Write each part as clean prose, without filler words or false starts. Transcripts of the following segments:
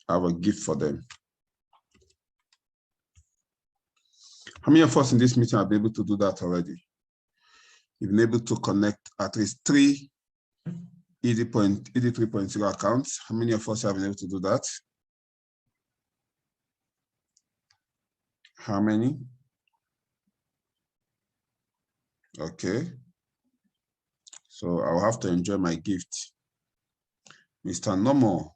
have a gift for them. How many of us in this meeting have been able to do that already? You've been able to connect at least 3 ED 3.0 accounts. How many of us have been able to do that? How many? Okay. So I'll have to enjoy my gift. Mr. Nomo.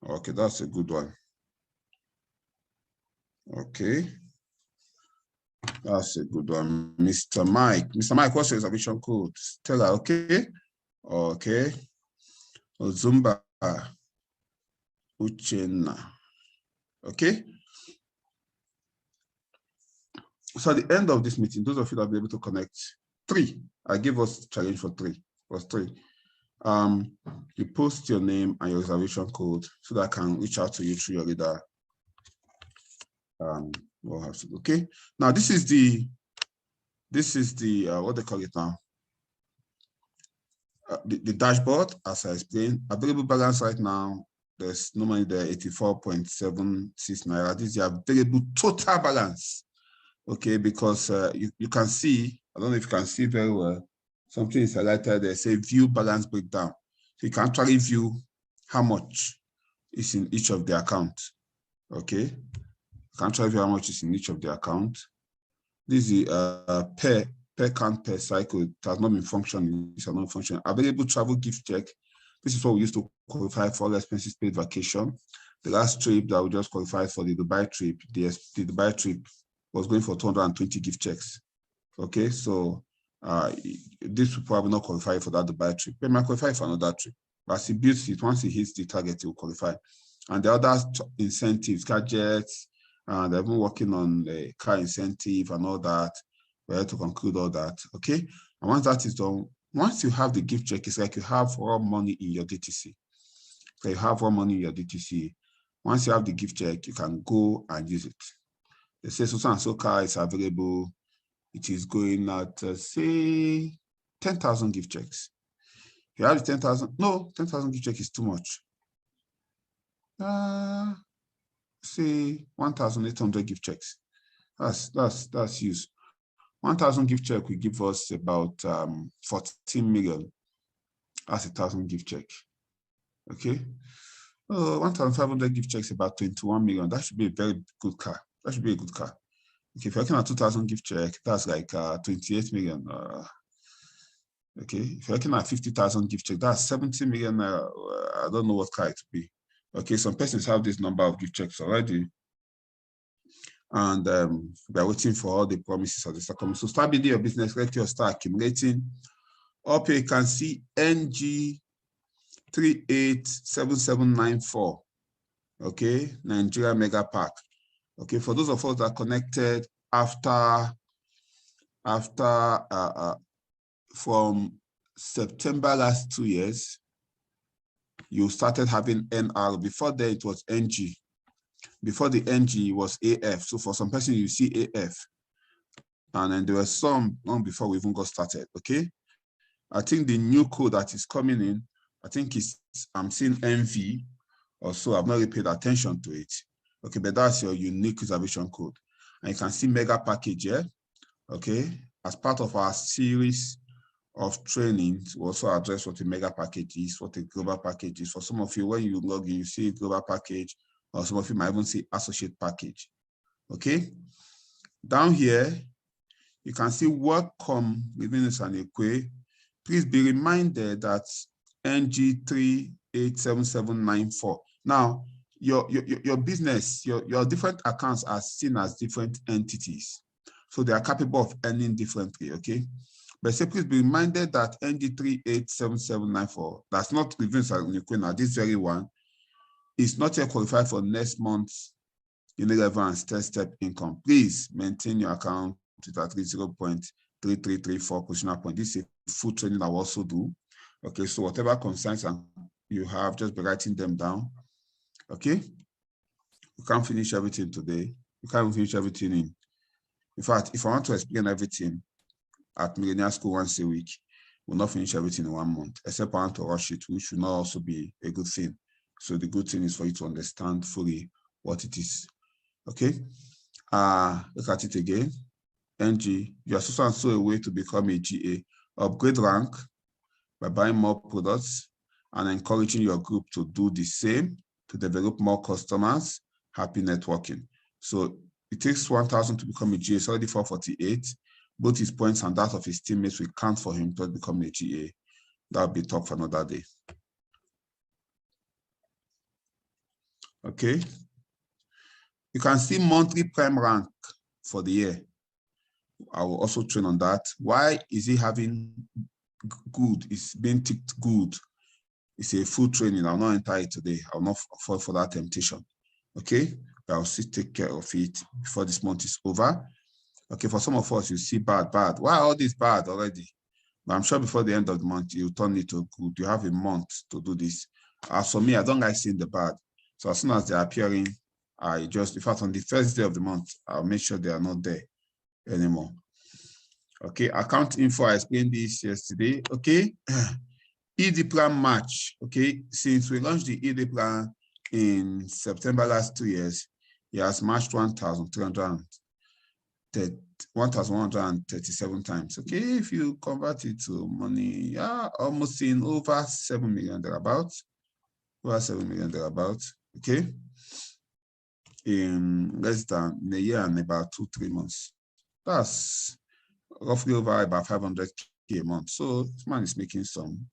Okay, that's a good one. Okay. That's a good one. Mr. Mike. Mr. Mike, what's your reservation code? Stella, okay? Okay. Ozumba. Uchenna. Okay. So at the end of this meeting, those of you that will be able to connect 3, I give us challenge for 3. Was 3. You post your name and your reservation code so that I can reach out to you through your leader. We'll have to, okay. Now this is the what they call it now. The dashboard, as I explained, available balance right now. There's no money there, 84.76 naira. This is the available total balance. Okay, because you can see, I don't know if you can see very well, something is highlighted there, say view balance breakdown. So you can actually view how much is in each of the accounts. Okay, you can actually view how much is in each of the accounts. This is per count per cycle. It has not been functioning. It's not functioning. Available travel gift check. This is what we used to qualify for all expenses paid vacation. The last trip that we just qualified for, the Dubai trip, the Dubai trip was going for 220 gift checks. Okay, so this will probably not qualify for that Dubai trip. It might qualify for another trip. But as he builds it, once he hits the target, he will qualify. And the other incentives, gadgets, they've been working on the car incentive and all that. We have to conclude all that. Okay, and once that is done, once you have the gift check, it's like you have raw money in your DTC. So you have raw money in your DTC. Once you have the gift check, you can go and use it. They say so and so car is available. It is going at, say, 10,000 gift checks. You have the 10,000. No, 10,000 gift check is too much. Say 1,800 gift checks. That's used. 1,000 gift check will give us about 14 million. That's 1,000 gift check. Okay. 1,500 gift checks about 21 million. That should be a very good car. That should be a good car. Okay, if you're looking at 2,000 gift check, that's like 28 million. Okay, if you're looking at 50,000 gift check, that's 70 million. I don't know what car it would be. Okay, some persons have this number of gift checks already. And they're waiting for all the promises of the circumstance. So start building your business, let your start accumulating. Up here, you can see NG 387794. Okay, Nigeria Mega Park. Okay, for those of us that are connected from September last 2 years, you started having NR. Before that, it was NG. Before the NG was AF. So for some person, you see AF. And then there were some long before we even got started. Okay. I think the new code that is coming in, I think I'm seeing MV or so. I've not really paid attention to it. Okay, but that's your unique reservation code. And you can see mega package here. Okay, as part of our series of trainings, we also address what a mega package is, what a global package is. For some of you, when you log in, you see global package, or some of you might even see associate package. Okay, down here, you can see welcome within this and equa. Please be reminded that NG387794. Now, your business, your different accounts are seen as different entities. So they are capable of earning differently, okay? But say please be reminded that NG387794, that's not Revince and Equina, this very one, is not yet qualified for next month's Unilever and step income. Please maintain your account with at least 0.3334 positional point. This is a full training I will also do. Okay, so whatever concerns you have, just be writing them down. Okay, we can't finish everything today. We can't finish everything in fact, if I want to explain everything at Millennial School once a week, we'll not finish everything in 1 month, except I want to rush it, which should not also be a good thing. So the good thing is for you to understand fully what it is. Okay. Look at it again. NG, you are so and so a way to become a GA. Upgrade rank by buying more products and encouraging your group to do the same to develop more customers. Happy networking. So it takes 1,000 to become a GA. It's already 448. Both his points and that of his teammates will count for him to become a GA. That'll be talk for another day. Okay. You can see monthly prime rank for the year. I will also train on that. Why is he having good? It's being ticked good. It's a full training. I'll not enter it today. I'll not fall for that temptation. Okay. I'll still take care of it before this month is over. Okay. For some of us, you see bad. Why all this bad already? But I'm sure before the end of the month, you turn it to good. You have a month to do this. As for me, I don't like seeing the bad. So as soon as they're appearing, in fact, on the first day of the month, I'll make sure they are not there anymore. Okay, account info, I explained this yesterday. Okay, ED plan match. Okay, since we launched the ED plan in September last 2 years, he has matched 1,137 times. Okay, if you convert it to money, yeah, almost in over 7 million thereabouts. Over 7 million thereabouts. Okay. In less than a year and about 2-3 months. That's roughly over about 500K a month. So this man is making some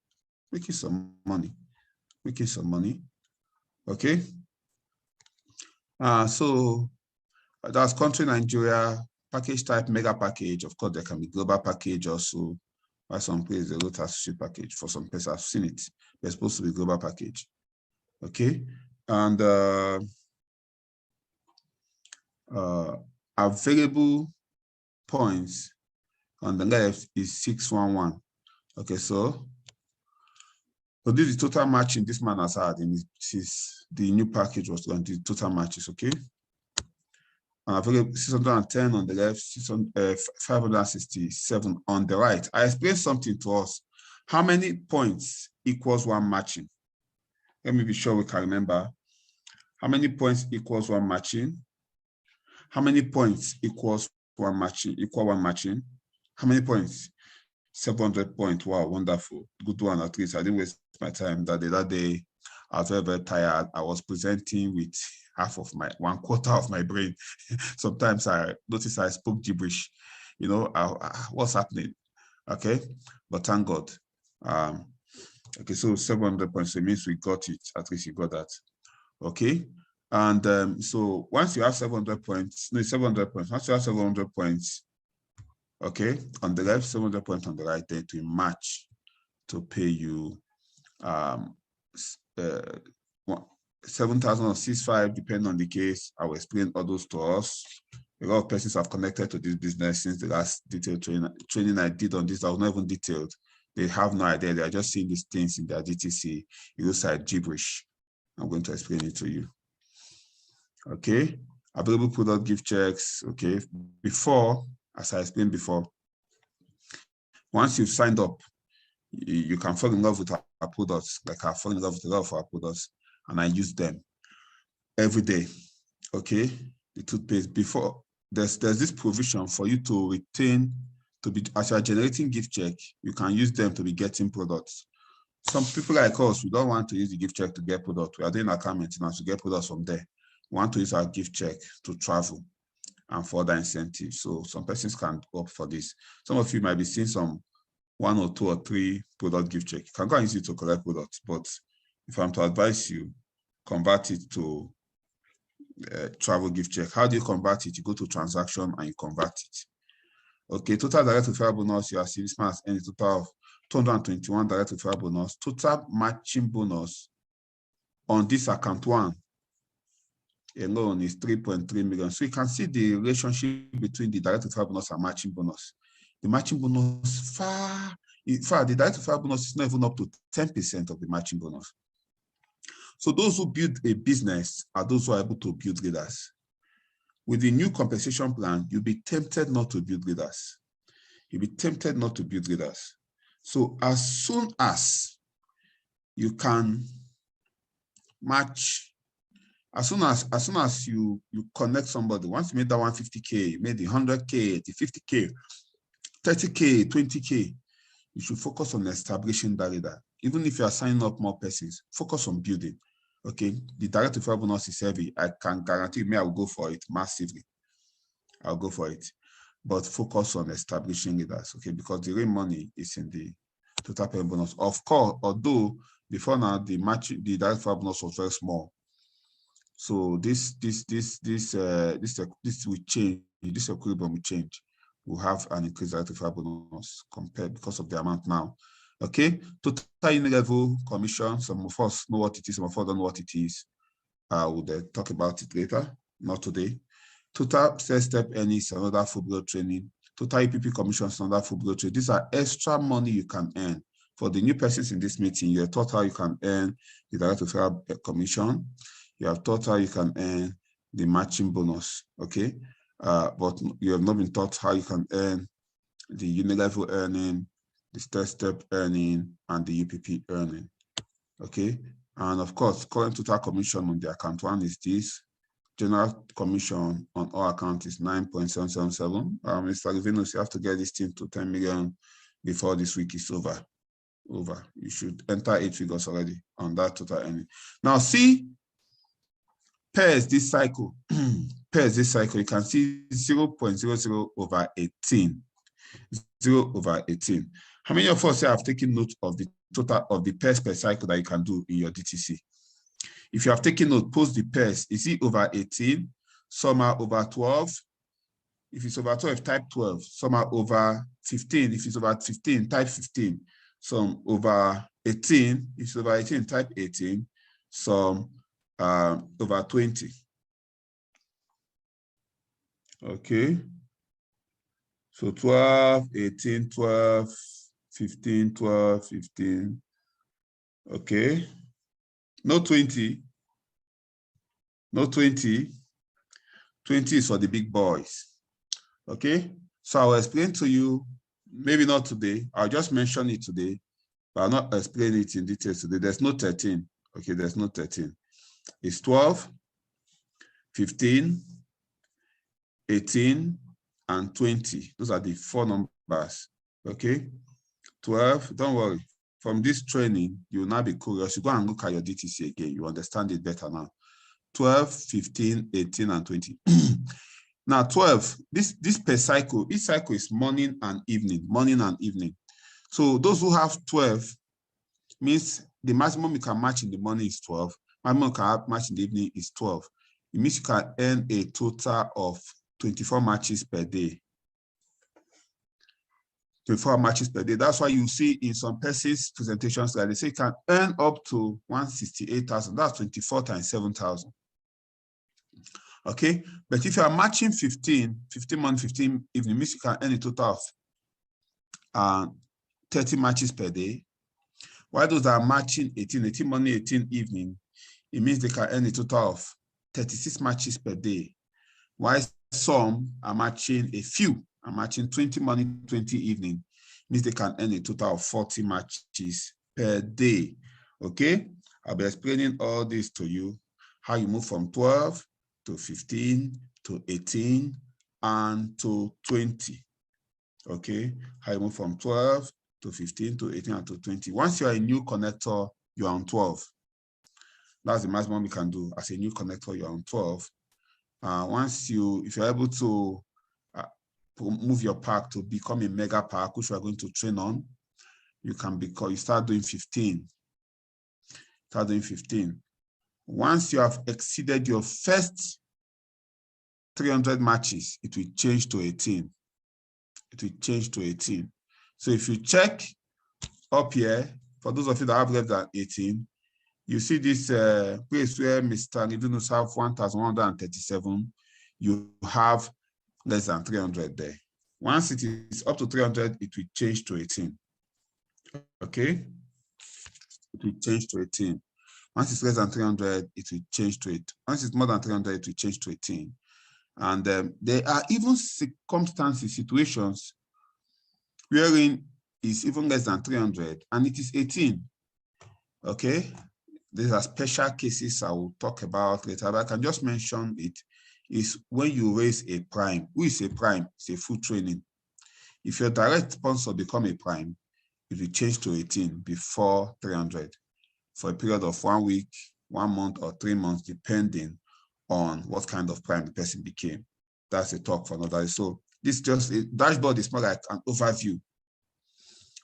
money. Okay. So that's country Nigeria, package type, mega package. Of course, there can be global package also. By some places, the route associate package. For some places, I've seen it. They're supposed to be global package. Okay. And available points on the left is 611. Okay, so this is total matching this man has had in the new package was going to do total matches. Okay, available 610 on the left, 567 on the right. I explained something to us. How many points equals one matching? Let me be sure we can remember. How many points equals one matching? How many points equals one matching? How many points? 700 points. Wow, wonderful. Good one, at least. I didn't waste my time that day. I was very, very tired. I was presenting with one quarter of my brain. Sometimes I noticed I spoke gibberish. You know, what's happening? Okay, but thank God. Okay, so 700 points. So it means we got it. At least you got that. Okay. And so once you have 700 points, once you have 700 points, okay, on the left, 700 points on the right, then to match to pay you 7,065, depending on the case. I will explain all those to us. A lot of persons have connected to this business since the last detailed training I did on this. I was not even detailed. They have no idea. They are just seeing these things in their DTC. It looks like gibberish. I'm going to explain it to you. Okay, available product gift checks. Okay, as I explained before, once you've signed up, you can fall in love with our products. Like I fall in love with a lot of our products, and I use them every day. Okay, the toothpaste. Before there's this provision for you to retain, as you are generating gift check, you can use them to be getting products. Some people like us, we don't want to use the gift check to get products. We are doing account maintenance to get products from there. We want to use our gift check to travel and for other incentives. So some persons can opt for this. Some of you might be seeing some 1 or 2 or 3 product gift check. You can go and use it to collect products, but if I'm to advise you, convert it to travel gift check. How do you convert it? You go to transaction and you convert it. Okay, total direct referral bonus, you are seeing this man has earned a total of 221 direct referral bonus. Total matching bonus on this account one alone is 3.3 million. So you can see the relationship between the direct referral bonus and matching bonus. The matching bonus the direct referral bonus is not even up to 10% of the matching bonus. So those who build a business are those who are able to build leaders. With the new compensation plan, you'll be tempted not to build leaders. So as soon as you can match. As soon as you connect somebody, once you made that 150K, you made the 100K, the 50K, 30K, 20K, you should focus on establishing that leader. Even if you are signing up more persons, focus on building. Okay, the direct referral bonus is heavy. I can guarantee me I will go for it massively. I'll go for it. But focus on establishing leaders, okay, because the real money is in the total payment bonus. Of course, although before now the direct referral bonus was very small. So this will change. This equilibrium will change. We'll have an increased direct referral bonus compared because of the amount now. Okay, total level commission. Some of us know what it is. Some of us don't know what it is. I will talk about it later, not today. Total step earnings, another full blow training. Total EPP commissions, another full blow training. These are extra money you can earn. For the new persons in this meeting, your total you can earn the direct referral commission. You have total you can earn the matching bonus. Okay, but you have not been taught how you can earn the unilevel earning, the step earning, and the UPP earning. Okay, and of course, current total commission on the account one is this. General commission on all accounts is 9.777. Mr. Livinus, you have to get this thing to 10 million before this week is over. You should enter 8 figures already on that total earning. Now see, pairs this cycle. Pairs this cycle, you can see 0.00 over 18. 0 over 18. How many of us have taken note of the total of the pairs per cycle that you can do in your DTC? If you have taken note, post the pairs. Is it over 18? Some are over 12. If it's over 12, type 12. Some are over 15. If it's over 15, type 15. Some over 18. If it's over 18, type 18. Some over 20. Okay. So 12, 18, 12, 15, 12, 15. Okay. No 20. No 20. 20 is for the big boys. Okay. So I'll explain to you, maybe not today. I'll just mention it today, but I'll not explain it in detail today. There's no 13. Okay, there's no 13. It's 12, 15, 18, and 20. Those are the 4 numbers. Okay. 12, don't worry. From this training, you will now be curious. You go and look at your DTC again. You understand it better now. 12, 15, 18, and 20. Now, 12, this per cycle, each cycle is morning and evening, So those who have 12 means the maximum you can match in the morning is 12. Maximum you can match in the evening is 12. It means you can earn a total of 24 matches per day. 24 matches per day. That's why you see in some persons' presentations that they say you can earn up to 168,000. That's 24 times 7,000. Okay, but if you are matching 15 months, 15 evening, means you can earn a total of 30 matches per day. While those that are matching 18 morning, 18 evening, it means they can earn a total of 36 matches per day. While some are matching a few, are matching 20 morning, 20 evening, means they can earn a total of 40 matches per day. Okay, I'll be explaining all this to you, how you move from 12 to 15 to 18 and to 20. Okay, how you move from 12 to 15 to 18 and to 20. Once you are a new connector, you are on 12. That's the maximum you can do. As a new connector, you are on 12. If you're able to move your pack to become a mega pack, which we are going to train on, you start doing 15. Start doing 15. Once you have exceeded your first 300 matches, it will change to 18. It will change to 18. So if you check up here, for those of you that have less than 18, you see this place where Mr. Livinus have 1,137, you have less than 300 there. Once it is up to 300, it will change to 18. Okay? It will change to 18. Once it's less than 300, it will change to it. Once it's more than 300, it will change to 18. And there are even circumstances, situations, wherein it's even less than 300, and it is 18. Okay? these are special cases I will talk about later, but I can just mention it, is when you raise a prime. Who is a prime? It's a full training. If your direct sponsor become a prime, it will change to 18 before 300 for a period of 1 week, 1 month, or 3 months, depending on what kind of prime the person became. That's a talk for another day. So this just a dashboard is more like an overview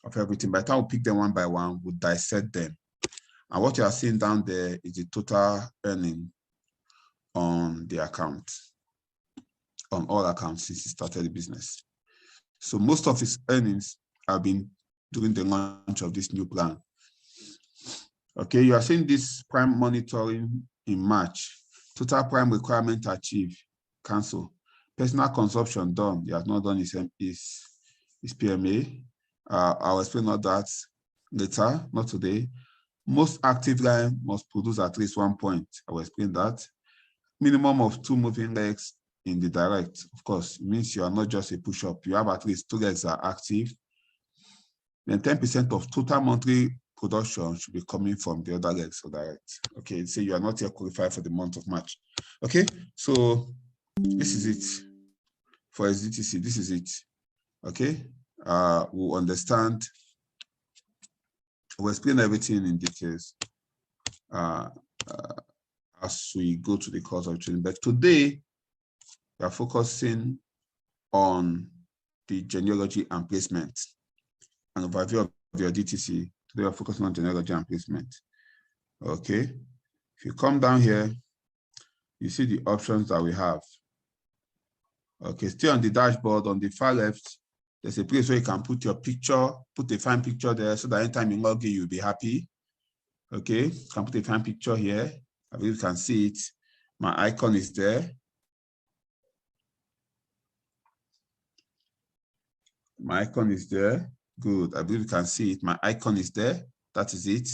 of everything. By the time we pick them one by one, we dissect them. And what you are seeing down there is the total earning on the account, on all accounts since he started the business. So most of his earnings have been during the launch of this new plan. Okay, you are seeing this prime monitoring in March. Total prime requirement achieved, cancel. Personal consumption done. He has not done his PMA. I'll explain all that later, not today. Most active line must produce at least 1 point. I will explain that. Minimum of 2 moving legs in the direct. Of course, it means you are not just a push-up. You have at least 2 legs that are active. Then 10% of total monthly production should be coming from the other legs of direct. Okay, so you are not yet qualified for the month of March. Okay, so this is it for DTC. This is it. Okay, we'll understand. We'll explain everything in details as we go to the course of training. But today, we are focusing on the genealogy and placement, an overview of your DTC. Today, we are focusing on genealogy and placement. Okay, if you come down here, you see the options that we have. Okay, still on the dashboard on the far left, there's a place where you can put your picture, put a fine picture there so that anytime you log in, you'll be happy. Okay, you can put a fine picture here. I believe you can see it. My icon is there. My icon is there. Good. I believe you can see it. My icon is there. That is it.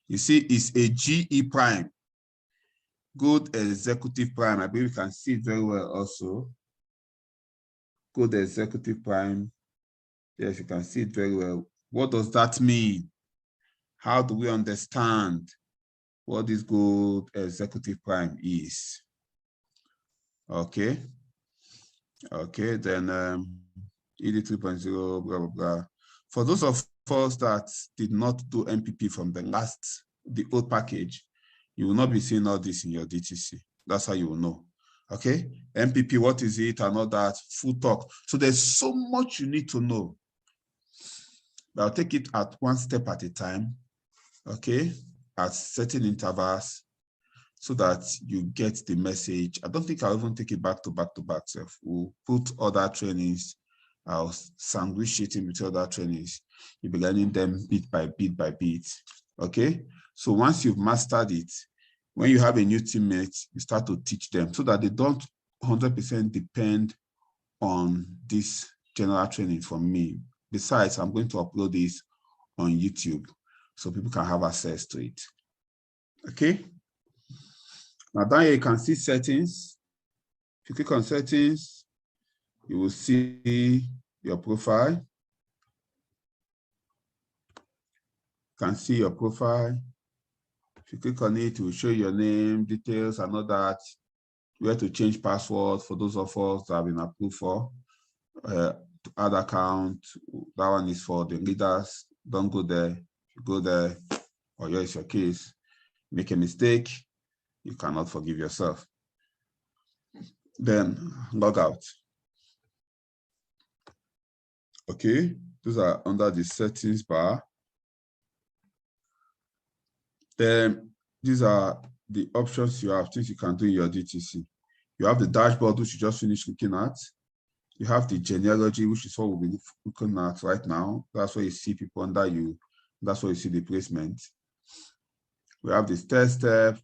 You see, it's a GE prime. Good executive prime. I believe you can see it very well also. Good executive prime. Yes, you can see it very well. What does that mean? How do we understand what this good executive prime is? Okay. Okay, then ED 3.0, blah, blah, blah. For those of us that did not do MPP from the old package, you will not be seeing all this in your DTC. That's how you will know. Okay, MPP, what is it and all that, full talk. So there's so much you need to know. But I'll take it at one step at a time, okay, at certain intervals, so that you get the message. I don't think I'll even take it back to back. We'll put other trainings, I'll sandwich it in between other trainings. You'll be learning them bit by bit, okay? So once you've mastered it, when you have a new teammate, you start to teach them so that they don't 100% depend on this general training from me. Besides, I'm going to upload this on YouTube so people can have access to it. Okay? Now down here you can see settings. If you click on settings, you will see your profile. You can see your profile. If you click on it, it will show your name, details, and all that. Where to change password for those of us that have been approved for. To add account, that one is for the leaders. Don't go there. If you go there, or here's your case, make a mistake, you cannot forgive yourself. Then log out. Okay, those are under the settings bar. Then these are the options you have, things you can do in your DTC. You have the dashboard, which you just finished looking at. You have the genealogy, which is what we'll be looking at right now. That's where you see people under you. That's where you see the placement. We have the third step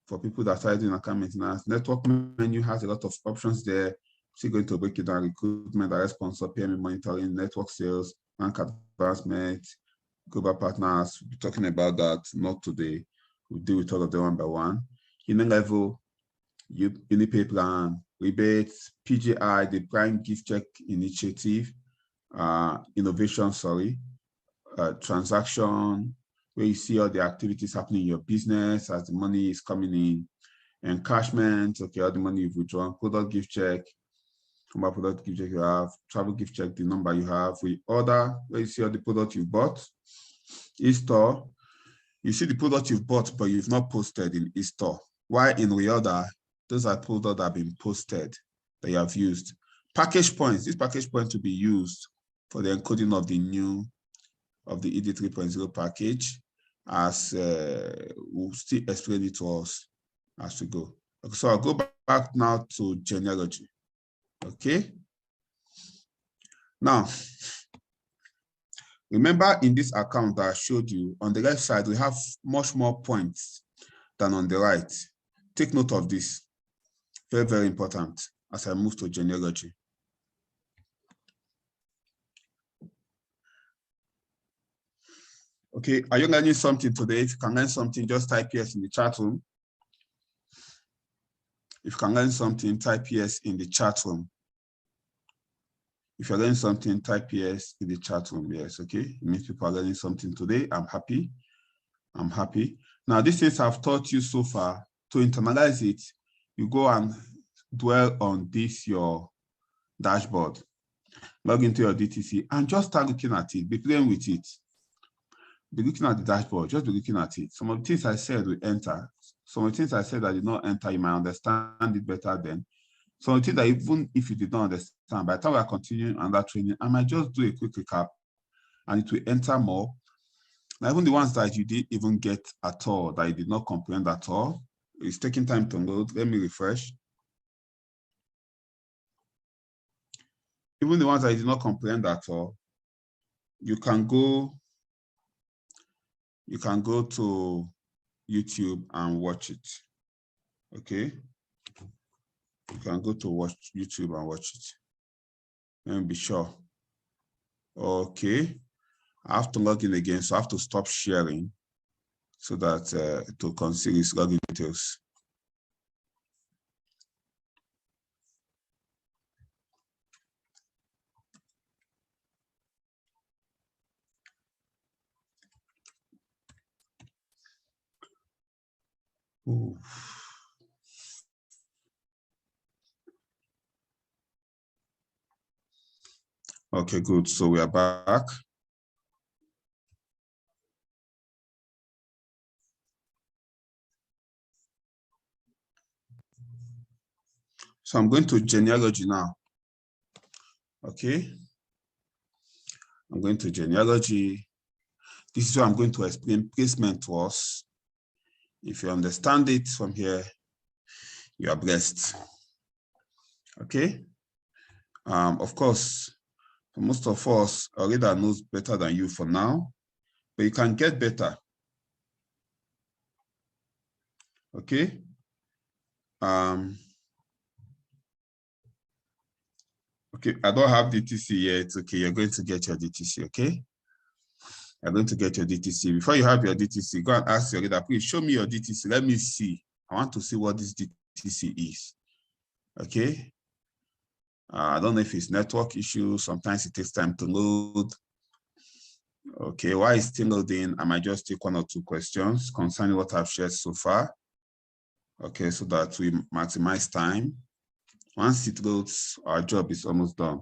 for people that are doing account maintenance. Network menu has a lot of options there. So going to break it down: recruitment, direct sponsor, PMA monitoring, network sales, rank advancement, global partners. We'll be talking about that, not today. We'll deal with all of them one by one. Human level, Unipay plan, rebates, PGI, the Prime Gift Check Initiative, innovation, transaction, where you see all the activities happening in your business as the money is coming in. Encashment, okay, all the money you've withdrawn. Product gift check, number product gift check you have. Travel gift check, the number you have. Reorder, where you see all the product you bought. E-store, you see the product you've bought, but you've not posted in e-store. Why in reorder? Those are products that have been posted that you have used. Package points, this package point to be used for the encoding of the new, of the ED 3.0 package, as we'll still explain it to us as we go. Okay, so I'll go back now to genealogy. Okay. Now, remember in this account that I showed you, on the left side, we have much more points than on the right. Take note of this. Very, very important as I move to genealogy. Okay, are you learning something today? If you can learn something, just type yes in the chat room. If you can learn something, type yes in the chat room. If you're learning something, type yes in the chat room. Yes, okay. It means people are learning something today. I'm happy. I'm happy. Now, these things I've taught you so far, to internalize it, you go and dwell on this, your dashboard. Log into your DTC and just start looking at it. Be playing with it. Be looking at the dashboard. Just be looking at it. Some of the things I said will enter. Some of the things I said that did not enter, you might understand it better then. Some of the things that even if you did not understand, by the time we are continuing on that training, I might just do a quick recap and it will enter more. Now, even the ones that you didn't even get at all, that you did not comprehend at all, it's taking time to load. Let me refresh. Even the ones that you did not comprehend at all, you can go to YouTube and watch it. Okay. You can go to watch YouTube and watch it. Let me be sure. Okay. I have to log in again, so I have to stop sharing so that to consider its login details. Ooh. Okay, good. So we are back. So I'm going to genealogy now. Okay. I'm going to genealogy. This is where I'm going to explain placement to us. If you understand it from here, you are blessed. Okay. Of course, for most of us, a reader knows better than you for now, but you can get better. Okay. Okay, I don't have DTC yet. Okay, you're going to get your DTC, okay? You're going to get your DTC. Before you have your DTC, go and ask your reader, please show me your DTC. Let me see. I want to see what this DTC is. Okay? I don't know if it's network issue. Sometimes it takes time to load. Okay, while it's still loading, I might just take one or two questions concerning what I've shared so far. Okay, so that we maximize time. Once it loads, our job is almost done.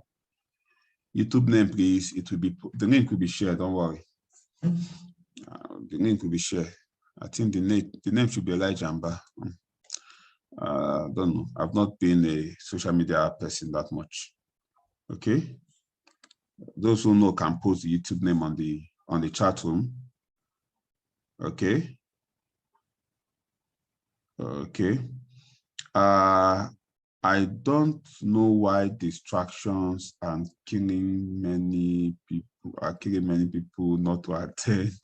YouTube name, please. It will be, the name could be shared, don't worry. The name could be shared. I think the name should be Elijah Mbah. Don't know. I've not been a social media person that much. Okay. Those who know can post the YouTube name on the chat room. Okay. Okay. I don't know why distractions and killing many people not to attend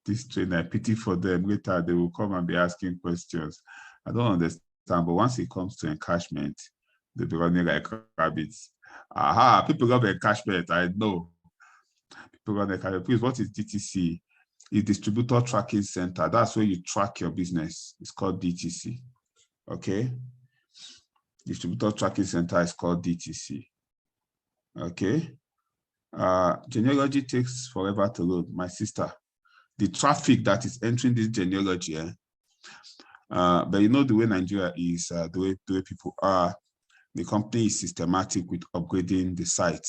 this training. I pity for them. Later they will come and be asking questions. I don't understand, but once it comes to encashment, they'll be running like rabbits. Aha, people love encashment, I know. People run encashment. Please, what is DTC? It's Distributor Tracking Center. That's where you track your business. It's called DTC. Okay. Distributor Tracking Center is called DTC. Okay. Genealogy takes forever to load. My sister, the traffic that is entering this genealogy. But you know the way Nigeria is, the way people are, the company is systematic with upgrading the site.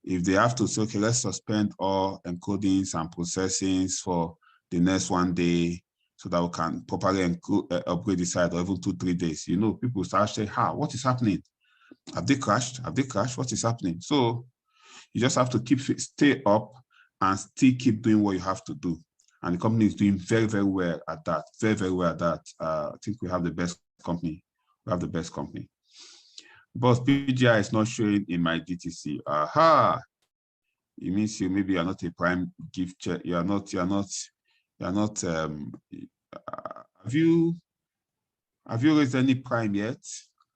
If they have to say, okay, let's suspend all encodings and processings for the next 1 day so that we can properly upgrade the site, or even 2-3 days, you know, people start saying, what is happening? Have they crashed? Have they crashed? What is happening? So you just have to stay up and still keep doing what you have to do. And the company is doing very, very well at that. Very, very well at that. I think we have the best company. We have the best company. But PGI is not showing in my DTC. Aha! It means maybe you're not a prime gift check. You're not. Have you raised any prime yet?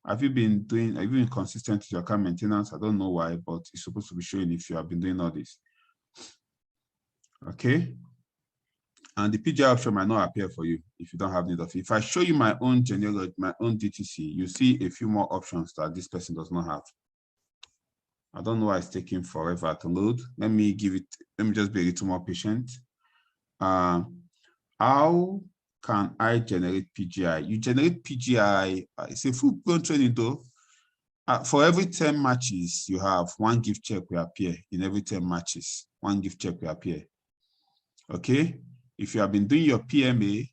Have you been consistent with your account maintenance? I don't know why, but it's supposed to be showing if you have been doing all this. Okay. And the PGI option might not appear for you if you don't have need of it. If I show you my own genealogy, my own DTC, you see a few more options that this person does not have. I don't know why it's taking forever to load. Let me just be a little more patient. How can I generate PGI? You generate PGI, it's a full-blown training though. For every 10 matches, you have 1 gift check will appear. In every 10 matches, 1 gift check will appear. Okay? If you have been doing your PMA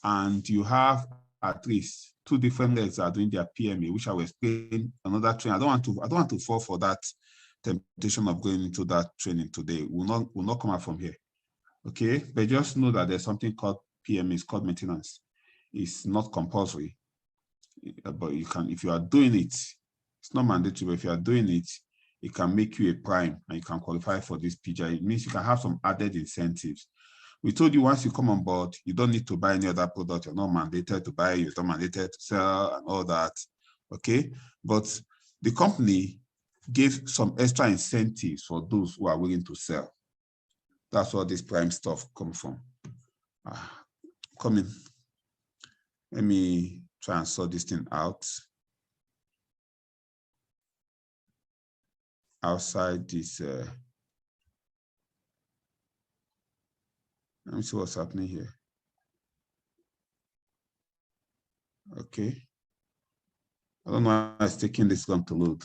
and you have at least 2 different legs that are doing their PMA, which I will explain another training. I don't want to fall for that temptation of going into that training today. We'll not come out from here. Okay, but just know that there's something called PMA, it's called maintenance. It's not compulsory, but you can, if you are doing it, it's not mandatory, but if you are doing it, it can make you a prime and you can qualify for this PGI. It means you can have some added incentives. We told you once you come on board, you don't need to buy any other product. You're not mandated to buy, you're not mandated to sell and all that. Okay, but the company gave some extra incentives for those who are willing to sell. That's where this prime stuff comes from. Come in. Let me try and sort this thing out. Outside this, let me see what's happening here. Okay. I don't know why it's taking this long to load.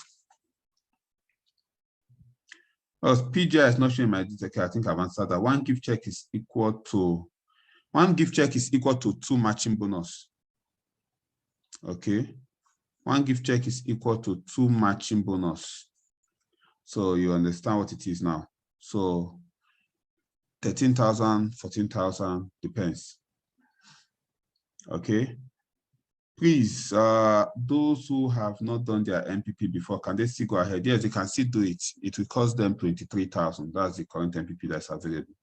Well, PGI is not showing my detail. I think I've answered that. 1 gift check is equal to 2 matching bonus. Okay. 1 gift check is equal to 2 matching bonus. So you understand what it is now. So 13,000, 14,000, depends. Okay. Please, those who have not done their MPP before, can they still go ahead? Yes, they can still do it. It will cost them 23,000. That's the current MPP that's available.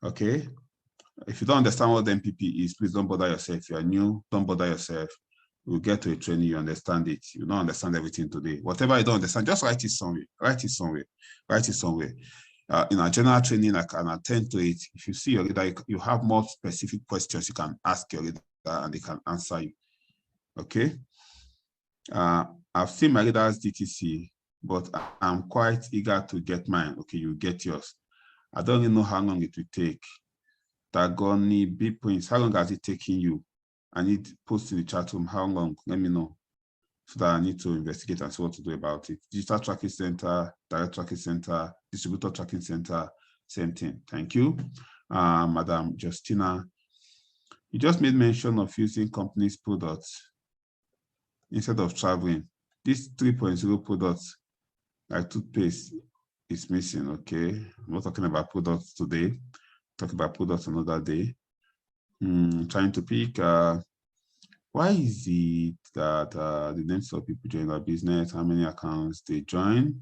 Okay. If you don't understand what the MPP is, please don't bother yourself. If you are new, don't bother yourself. We'll get to a training, you understand it. You don't understand everything today. Whatever you don't understand, just write it somewhere. Write it somewhere. Write it somewhere. In our general training, I can attend to it. If you see your leader, you have more specific questions, you can ask your leader and they can answer you. Okay. I've seen my leader's DTC, but I'm quite eager to get mine. Okay, you get yours. I don't even know how long it will take. Dagoni B Prince, how long has it taken you? I need to post in the chat room how long. Let me know so that I need to investigate and see what to do about it. Digital Tracking Center, Direct Tracking Center, Distributor Tracking Center, same thing. Thank you. Madam Justina, you just made mention of using companies' products instead of traveling. This 3.0 products, like toothpaste, is missing. Okay, I'm not talking about products today. Talk about products another day. Trying to pick. Why is it that the names of people join our business, how many accounts they join,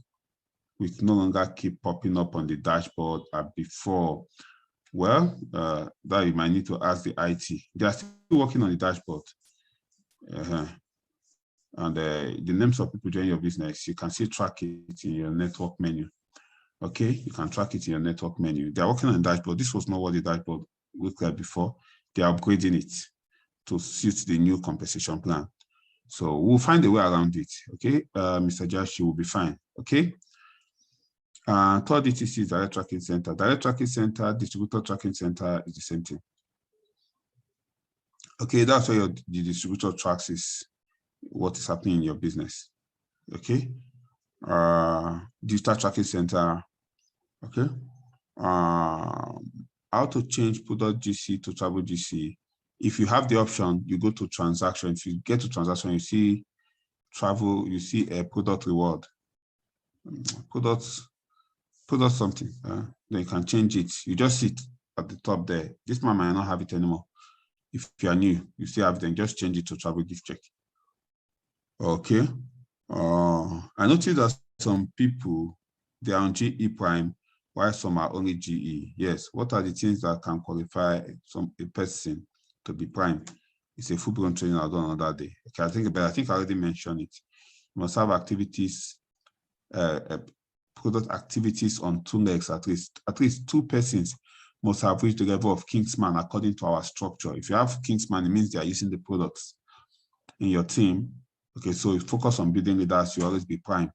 we no longer keep popping up on the dashboard before? Well, that you might need to ask the IT. They are still working on the dashboard. And the names of people joining your business, you can still track it in your network menu. Okay, you can track it in your network menu. They are working on the dashboard. This was not what the dashboard looked like before. They are upgrading it to suit the new compensation plan. So we'll find a way around it. Okay, Mr. Josh, you will be fine. Okay. Third DTC is direct tracking center. Direct tracking center, distributor tracking center is the same thing. Okay, that's where the distributor tracks is what is happening in your business. Okay. Digital tracking center. Okay. How to change product GC to travel GC. If you have the option, you go to transaction. If you get to transaction, you see travel, you see a product reward. Product something. Then you can change it. You just sit at the top there. This man might not have it anymore. If you are new, you still have it, then just change it to travel gift check. Okay. I noticed that some people, they are on GE Prime, while some are only GE. Yes. What are the things that can qualify a person to be Prime? It's a full-blown training I'll do another day. Okay, I think I already mentioned it. You must have activities, product activities on 2 legs at least. At least 2 persons must have reached the level of Kingsman according to our structure. If you have Kingsman, it means they are using the products in your team. Okay, so if you focus on building leaders, you always be Prime.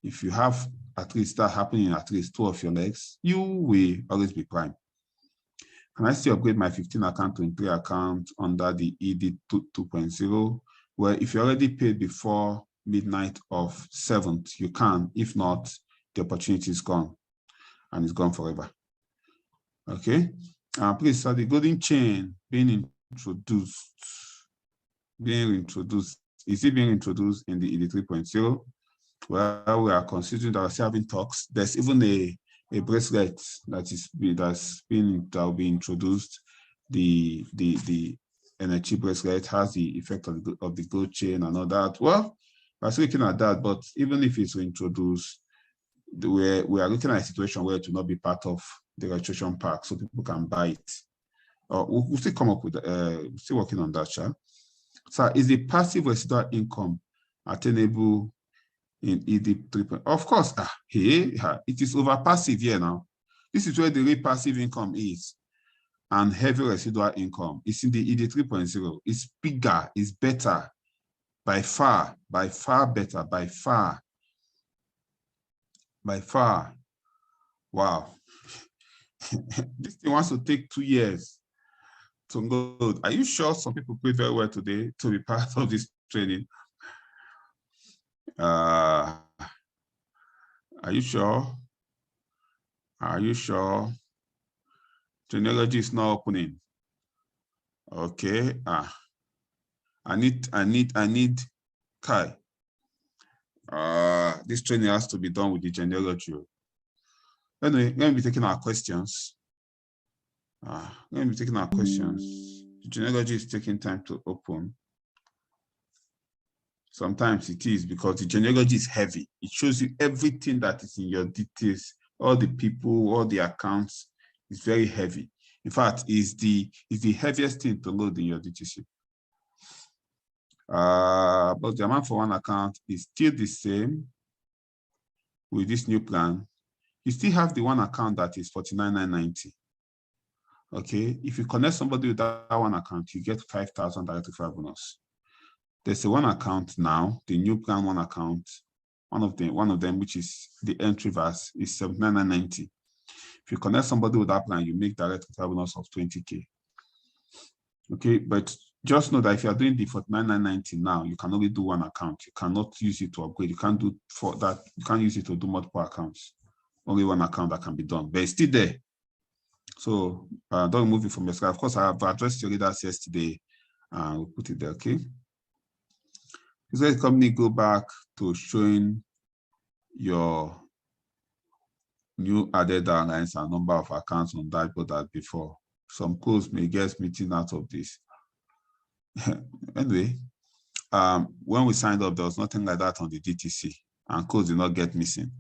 If you have at least that happening in at least 2 of your legs, you will always be Prime. Can I still upgrade my 15 account to 3 account under the ED 2.0? Well, if you already paid before midnight of 7th, you can. If not, the opportunity is gone, and it's gone forever. Okay. Please, so the golden chain being introduced. Is it being introduced in the ED 3.0? Well, we are considering that we're still having talks. There's even a bracelet that will be introduced. The energy bracelet has the effect of the gold chain and all that. Well, we're still looking at that, but even if it's introduced, we are looking at a situation where it will not be part of the registration pack, so people can buy it. We'll still come up with, still working on that, Sha. So is the passive residual income attainable in ED 3.0? Of course, it is over passive here now. This is where the real passive income is, and heavy residual income. It's in the ED 3.0. It's bigger, it's better, by far better, by far. Wow. This thing wants to take 2 years to go. Are you sure some people played very well today to be part of this training? Are you sure? Are you sure? Genealogy is not opening. Okay. I need Kai. This training has to be done with the genealogy. Anyway, let me be taking our questions. The genealogy is taking time to open. Sometimes it is because the genealogy is heavy. It shows you everything that is in your details, all the people, all the accounts. It's very heavy. In fact, it's the heaviest thing to load in your DTC. But the amount for one account is still the same with this new plan. You still have the one account that is 49,990. Okay, if you connect somebody with that one account, you get 5,000 direct referral bonus. There's a one account now, the new plan one account. One of them, which is the entry verse, is 79,990. If you connect somebody with that plan, you make direct referral bonus of 20K. Okay, but just know that if you are doing the 49,990 now, you can only do one account. You cannot use it to upgrade. You can't do for that. You can't use it to do multiple accounts. Only one account that can be done, but it's still there. So don't remove it from your screen. Of course, I have addressed your leaders yesterday. We'll put it there. Okay. Is the company go back to showing your new added lines and number of accounts on dashboard as before? Some codes may get meeting out of this. Anyway, when we signed up, there was nothing like that on the DTC, and codes did not get missing.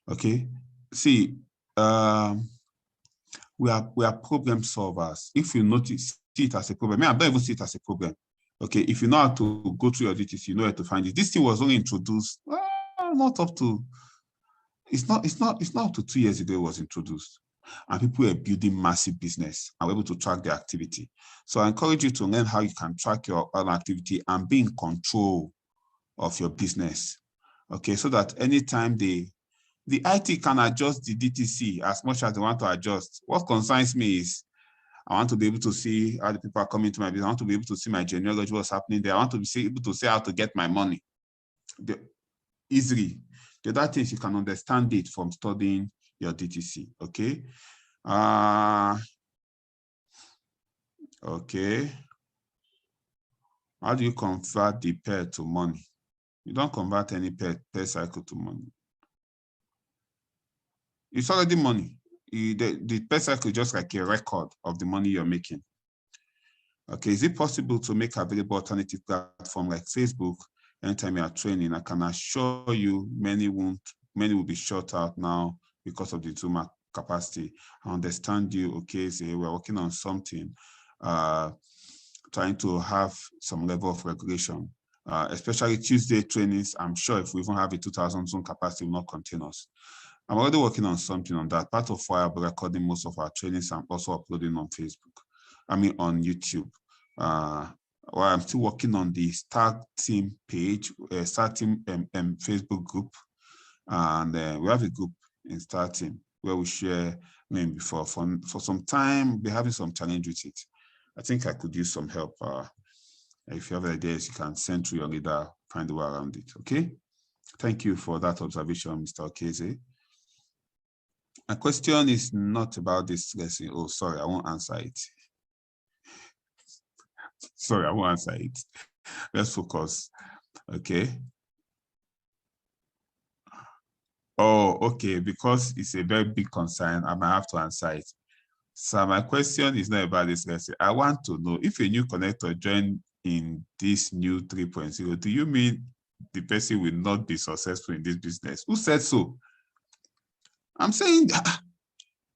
Okay, see, we are problem solvers. If you notice, see it as a problem. I don't even see it as a problem. Okay, if you know how to go through your DTC, you know where to find it. This thing was only introduced, not up to. It's not up to 2 years ago it was introduced. And people are building massive business and were able to track their activity. So I encourage you to learn how you can track your own activity and be in control of your business. Okay, so that anytime the The IT can adjust the DTC as much as they want to adjust. What concerns me is I want to be able to see how the people are coming to my business. I want to be able to see my genealogy, what's happening there. I want to be able to see how to get my money easily. The other things you can understand it from studying your DTC, okay? Okay. How do you convert the pair to money? You don't convert any pair cycle to money. It's already money. The pair cycle is just like a record of the money you're making. Okay, is it possible to make available alternative platform like Facebook anytime you are training? I can assure you many will be shut out now because of the Zoom capacity. I understand you, okay, so we're working on something, trying to have some level of regulation, especially Tuesday trainings. I'm sure if we even have a 2,000 Zoom capacity, will not contain us. I'm already working on something on that. Part of why I'll be recording most of our trainings and also uploading on Facebook. On YouTube. While I'm still working on the Star Team page, Star Team Facebook group. And we have a group in Star Team where we share, for some time, we're having some challenge with it. I think I could use some help. If you have ideas, you can send through your leader, find a way around it, okay? Thank you for that observation, Mr. Okeze. My question is not about this lesson. Oh, sorry, I won't answer it. Sorry, I won't answer it. Let's focus. Okay. Oh, okay. Because it's a very big concern, I might have to answer it. So my question is not about this lesson. I want to know if a new connector joined in this new 3.0, do you mean the person will not be successful in this business? Who said so? I'm saying that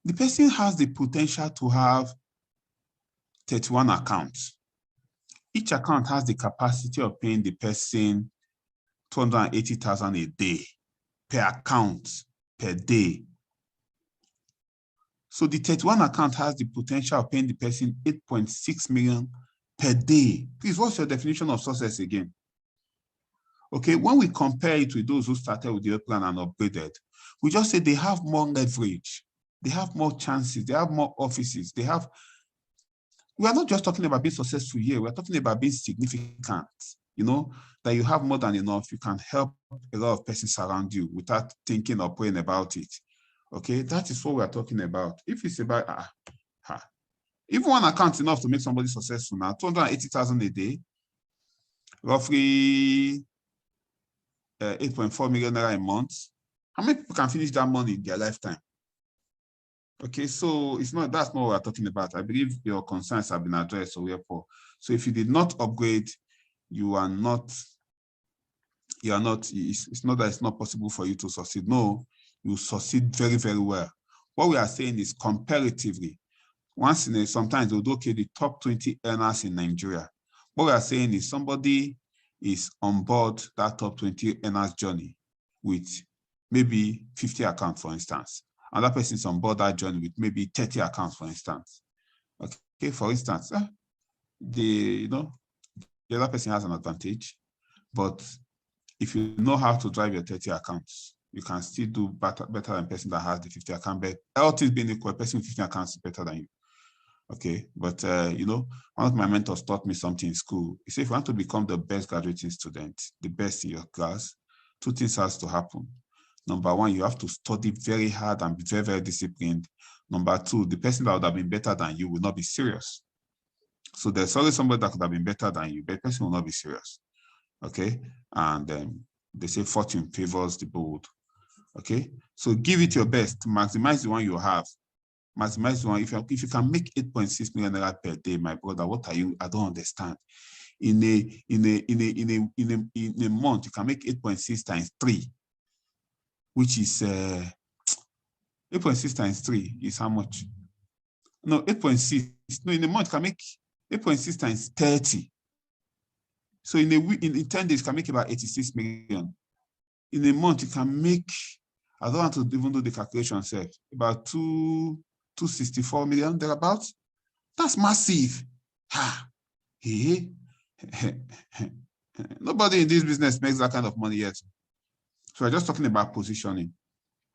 the person has the potential to have 31 accounts. Each account has the capacity of paying the person 280,000 a day per account per day. So the 31 account has the potential of paying the person 8.6 million per day. Please, what's your definition of success again? Okay, when we compare it with those who started with the old plan and upgraded, we just say they have more leverage, they have more chances, they have more offices, they have. We are not just talking about being successful here, we're talking about being significant, that you have more than enough, you can help a lot of persons around you without thinking or praying about it. Okay, that is what we're talking about. If it's about, even one account is enough to make somebody successful now, 280,000 a day, roughly 8.4 million naira a month. How many people can finish that money in their lifetime? Okay, so that's not what we're talking about. I believe your concerns have been addressed, so so if you did not upgrade, it's not that it's not possible for you to succeed. No, you succeed very, very well. What we are saying is comparatively, sometimes we'll do okay, the top 20 earners in Nigeria. What we are saying is somebody is on board that top 20 earners journey with maybe 50 accounts, for instance. Another person is on board that journey with maybe 30 accounts, for instance. Okay, for instance, the other person has an advantage, but if you know how to drive your 30 accounts, you can still do better than a person that has the 50 account. But all things being equal, a person with 50 accounts is better than you. Okay, but one of my mentors taught me something in school. He said, if you want to become the best graduating student, the best in your class, two things has to happen. Number one, you have to study very hard and be very, very disciplined. Number two, the person that would have been better than you will not be serious. So there's always somebody that could have been better than you, but the person will not be serious. Okay, and they say fortune favors the bold. Okay, so give it your best to maximize the one you have. Maximize the one. If you can make 8.6 million naira per day, my brother, what are you? I don't understand. In a month, you can make 8.6 times 3, which is 8.6 times 3 is how much? No, 8.6. No, in a month, you can make 8.6 times 30. So in a week, in 10 days, you can make about 86 million. In a month, you can make, I don't want to even do the calculation self, about 264 million thereabouts. That's massive. Hey. Nobody in this business makes that kind of money yet. So we're just talking about positioning.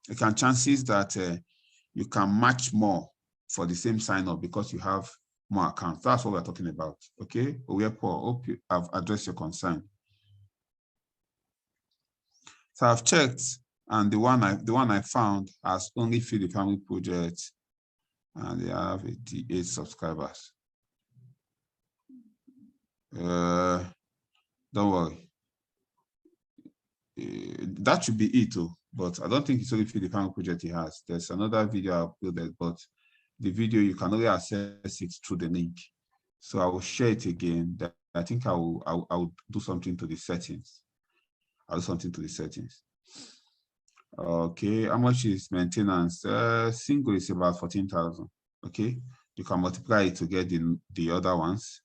You can chances that you can match more for the same sign up because you have more accounts. That's what we're talking about. Okay, Paul, hope you have addressed your concern. So I've checked, and the one I found has only Feed the Family project, and they have 88 subscribers. Don't worry. That should be it too, but I don't think it's only Feed the Family project he has. There's another video I uploaded, but the video you can only access it through the link. So I will share it again. I think I will do something to the settings. I'll do something to the settings. Okay, how much is maintenance? Single is about 14,000. Okay, you can multiply it to get the other ones.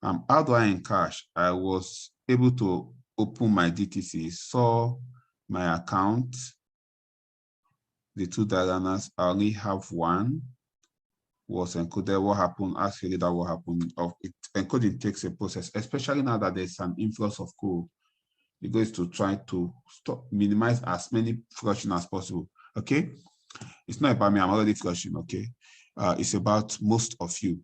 How do I encash? I was able to open my DTC, saw my account, the two diagonals. I only have one. Was encoded. What happened? Ask really that what happened. Encoding takes a process, especially now that there's an influx of code. It goes to try to minimize as many flushing as possible. Okay, it's not about me. I'm already flushing. Okay, it's about most of you.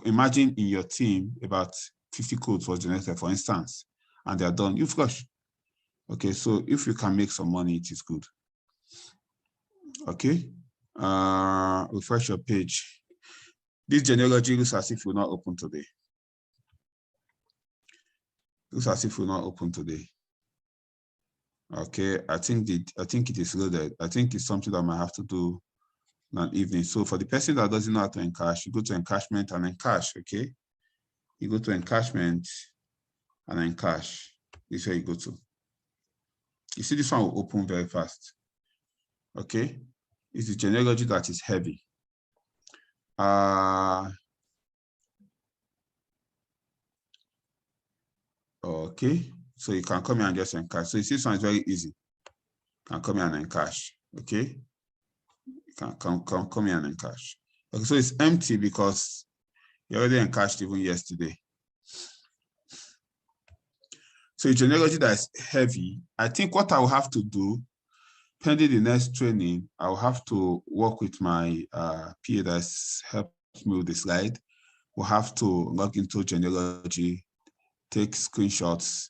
Imagine in your team about 50 codes was generated, for instance, and they are done, you flush. Okay, so if you can make some money, it is good. Okay, refresh your page. This genealogy looks as if it will not open today. Looks as if it will not open today. Okay, I think it is loaded. I think it's something that I might have to do in an evening. So for the person that doesn't know how to encash, you go to encashment and encash. Okay, you go to encashment and encash. This is where you go to. You see, this one will open very fast. Okay, it's the genealogy that is heavy. Okay, so you can come here and just encash. So you see, this one is very easy. You can come here and encash. Okay, you can come here and encash. Okay, so it's empty because you already encashed even yesterday. So your genealogy that is heavy, I think what I will have to do, pending the next training, I will have to work with my PA that's helped me with the slide. We'll have to log into genealogy, take screenshots,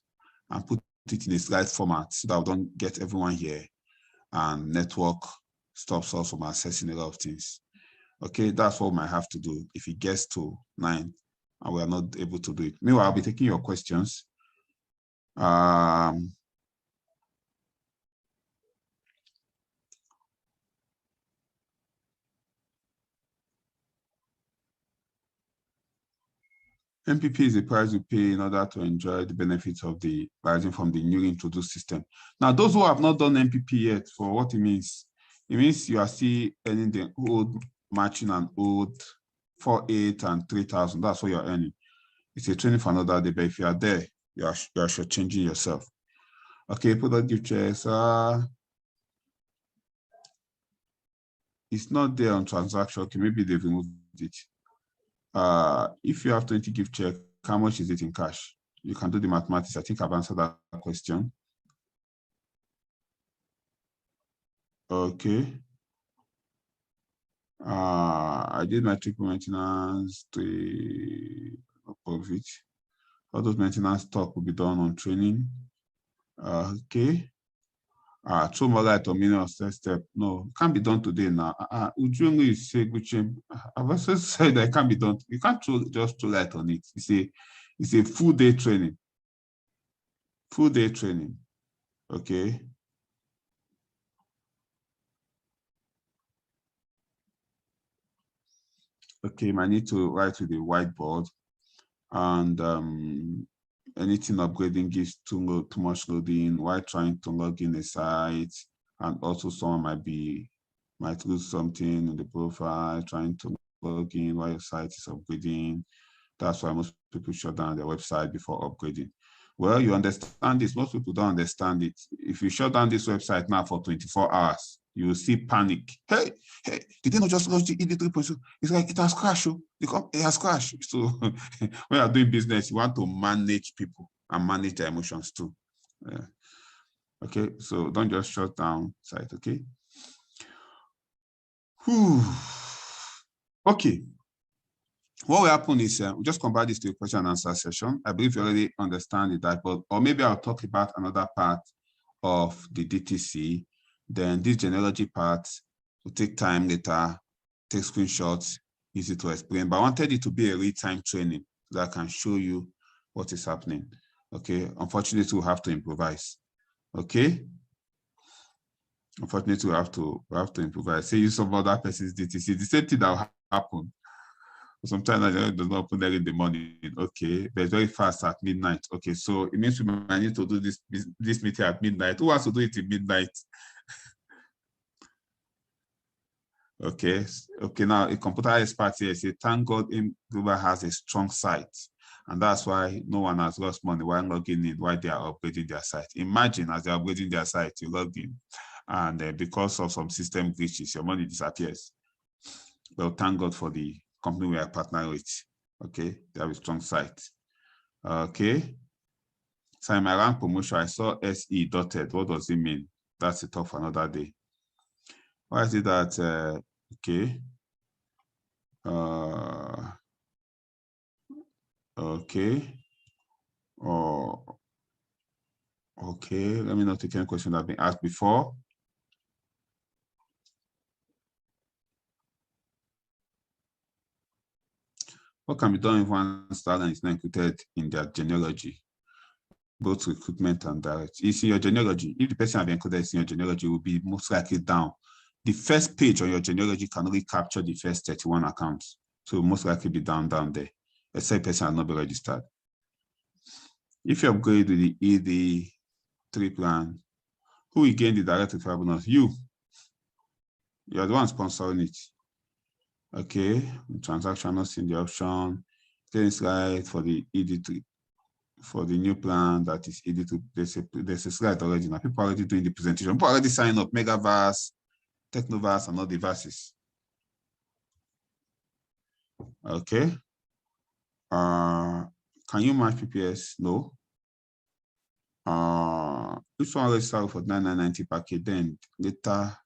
and put it in a slide format so that we don't get everyone here and network stops us from accessing a lot of things. Okay, that's what we might have to do if it gets to 9 and we are not able to do it. Meanwhile, I'll be taking your questions. MPP is the price you pay in order to enjoy the benefits of the rising from the newly introduced system. Now, those who have not done MPP yet, for what it means you are still earning the old matching and old 4,800 and 3,000. That's what you're earning. It's a training for another day, but if you are there, you are changing yourself. Okay, product gift checks. It's not there on transaction. Okay, maybe they've removed it. If you have 20 gift check, how much is it in cash? You can do the mathematics. I think I've answered that question. Okay. I did my triple maintenance, 3 of it. All those maintenance talk will be done on training. Okay. Throw more light on meaning of step. No, it can't be done today now. Ujungu is say I've also said that it can't be done. You can't just throw light on it. It's a full day training. Full day training. Okay. Okay, I need to write with the whiteboard, and anything upgrading gives too much loading while trying to log in a site, and also someone might lose something in the profile trying to log in while your site is upgrading. That's why most people shut down their website before upgrading. Well, you understand this. Most people don't understand it. If you shut down this website now for 24 hours, you will see panic. Hey, did they not just launch the ED 3.0? It's like it has crashed. It has crashed. So when you're doing business, you want to manage people and manage their emotions too. Okay, so don't just shut down site, okay? Whew. Okay. What will happen is we just convert this to a question and answer session. I believe you already understand the dipole, or maybe I'll talk about another part of the DTC. Then this genealogy part will take time later, take screenshots, easy to explain. But I wanted it to be a real-time training so that I can show you what is happening. Okay. Unfortunately, we'll have to improvise. Okay. Unfortunately, we have to improvise. Say use some other person's DTC. The same thing that will happen. Sometimes it does not open early in the morning. Okay, but it's very fast at midnight. Okay, so it means we might need to do this meeting at midnight. Who wants to do it at midnight? Okay, now a computer expert here says, thank God Mbah has a strong site. And that's why no one has lost money while logging in, while they are upgrading their site. Imagine as they're upgrading their site, you log in, and because of some system glitches, your money disappears. Well, thank God for the company we are partnering with. Okay, they have a strong site. Okay, so in my rank promotion, I saw SE dotted. What does it mean? That's a talk for another day. Why is it that? Okay. Okay. Oh, okay. Let me not take any question that have been asked before. What can be done if one's talent is not included in their genealogy, both recruitment and direct? It's in your genealogy. If the person have included in your genealogy, will be most likely down. The first page on your genealogy can only capture the first 31 accounts. So most likely be down there, except the person has not been registered. If you upgrade with the ED3 plan, who will gain the direct referral bonus? You. You're the one sponsoring it. Okay, transaction not seeing the option. Then slide for the ED3 for the new plan that is ED2. There's a slide already. Now people are already doing the presentation. People already sign up Megaverse, Technoverse, and all the verses. Okay. Can you match PPS? No. If someone already started for 9990 package, then later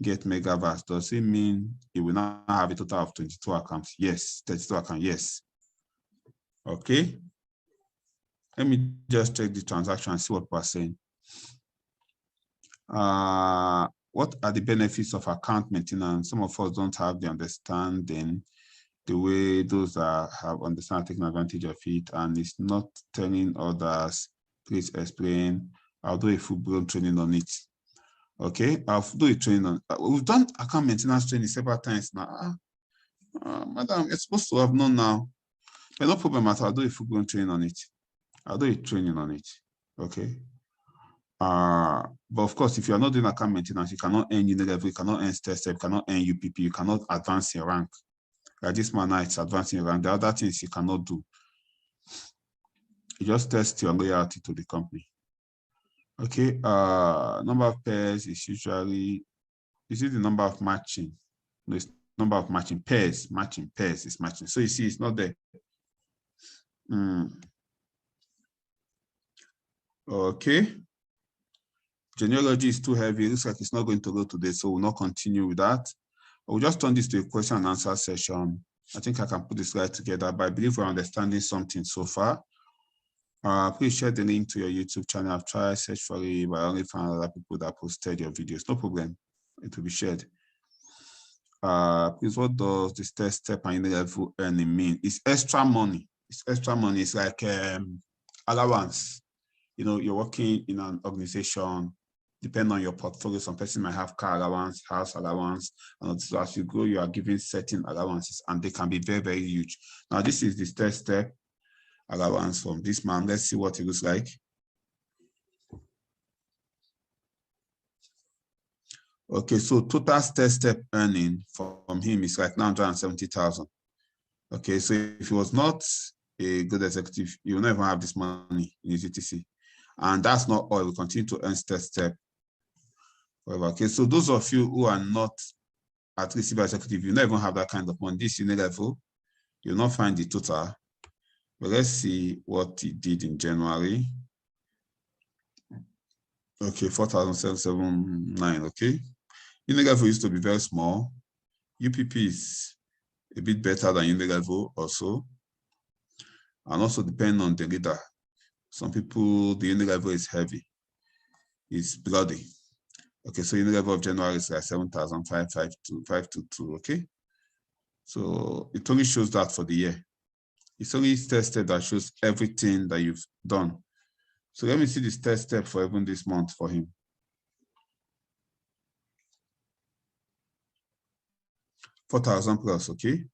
get Megaverse, does it mean it will now have a total of 22 accounts? Yes, 32 accounts, yes. Okay. Let me just check the transaction and see what we're saying. What are the benefits of account maintenance? Some of us don't have the understanding, the way those that have understand taking advantage of it, and it's not telling others. Please explain. I'll do a full-blown training on it. Okay, I'll do a training on. We've done account maintenance training several times now. Madam, you're supposed to have known now. But no problem at all. I'll do a full-blown training on it. I'll do a training on it. Okay. But of course, if you're not doing account maintenance, you cannot earn level, you cannot earn step, you cannot earn UPP, you cannot advance your rank. Like this man now, it's advancing your rank. The other things you cannot do. You just test your loyalty to the company. Okay. Number of pairs is usually, is it the number of matching? No, it's number of matching pairs. Matching pairs is matching. So you see, it's not there. Okay. Genealogy is too heavy. It looks like it's not going to go today, so we'll not continue with that. We'll just turn this to a question and answer session. I think I can put this slide together, but I believe we're understanding something so far. Please share the link to your YouTube channel. I've tried search for it, but I only found other people that posted your videos. No problem. It will be shared. Please, what does this test step and level earning mean? It's extra money. It's extra money. It's like allowance. You know, you're working in an organization, depending on your portfolio. Some person might have car allowance, house allowance, and so as you grow, you are given certain allowances, and they can be very, very huge. Now, this is the third step allowance from this man. Let's see what it looks like. Okay, so total step earning from him is like 970,000. Okay, so if he was not a good executive, you will never have this money in his DTC. And that's not all. We continue to earn step. Okay, so those of you who are not at least executive, you never have that kind of money. This unit level, you'll not find the total. But let's see what he did in January. Okay, 4,779. Okay, unit level used to be very small. UPP is a bit better than Unilevel also. And also depending on the leader. Some people, the Unilevel is heavy. It's bloody. Okay, so Unilevel of January is like 7,552, okay? So it only shows that for the year. It's only test step that shows everything that you've done. So let me see this test step for even this month for him. 4,000 plus, okay?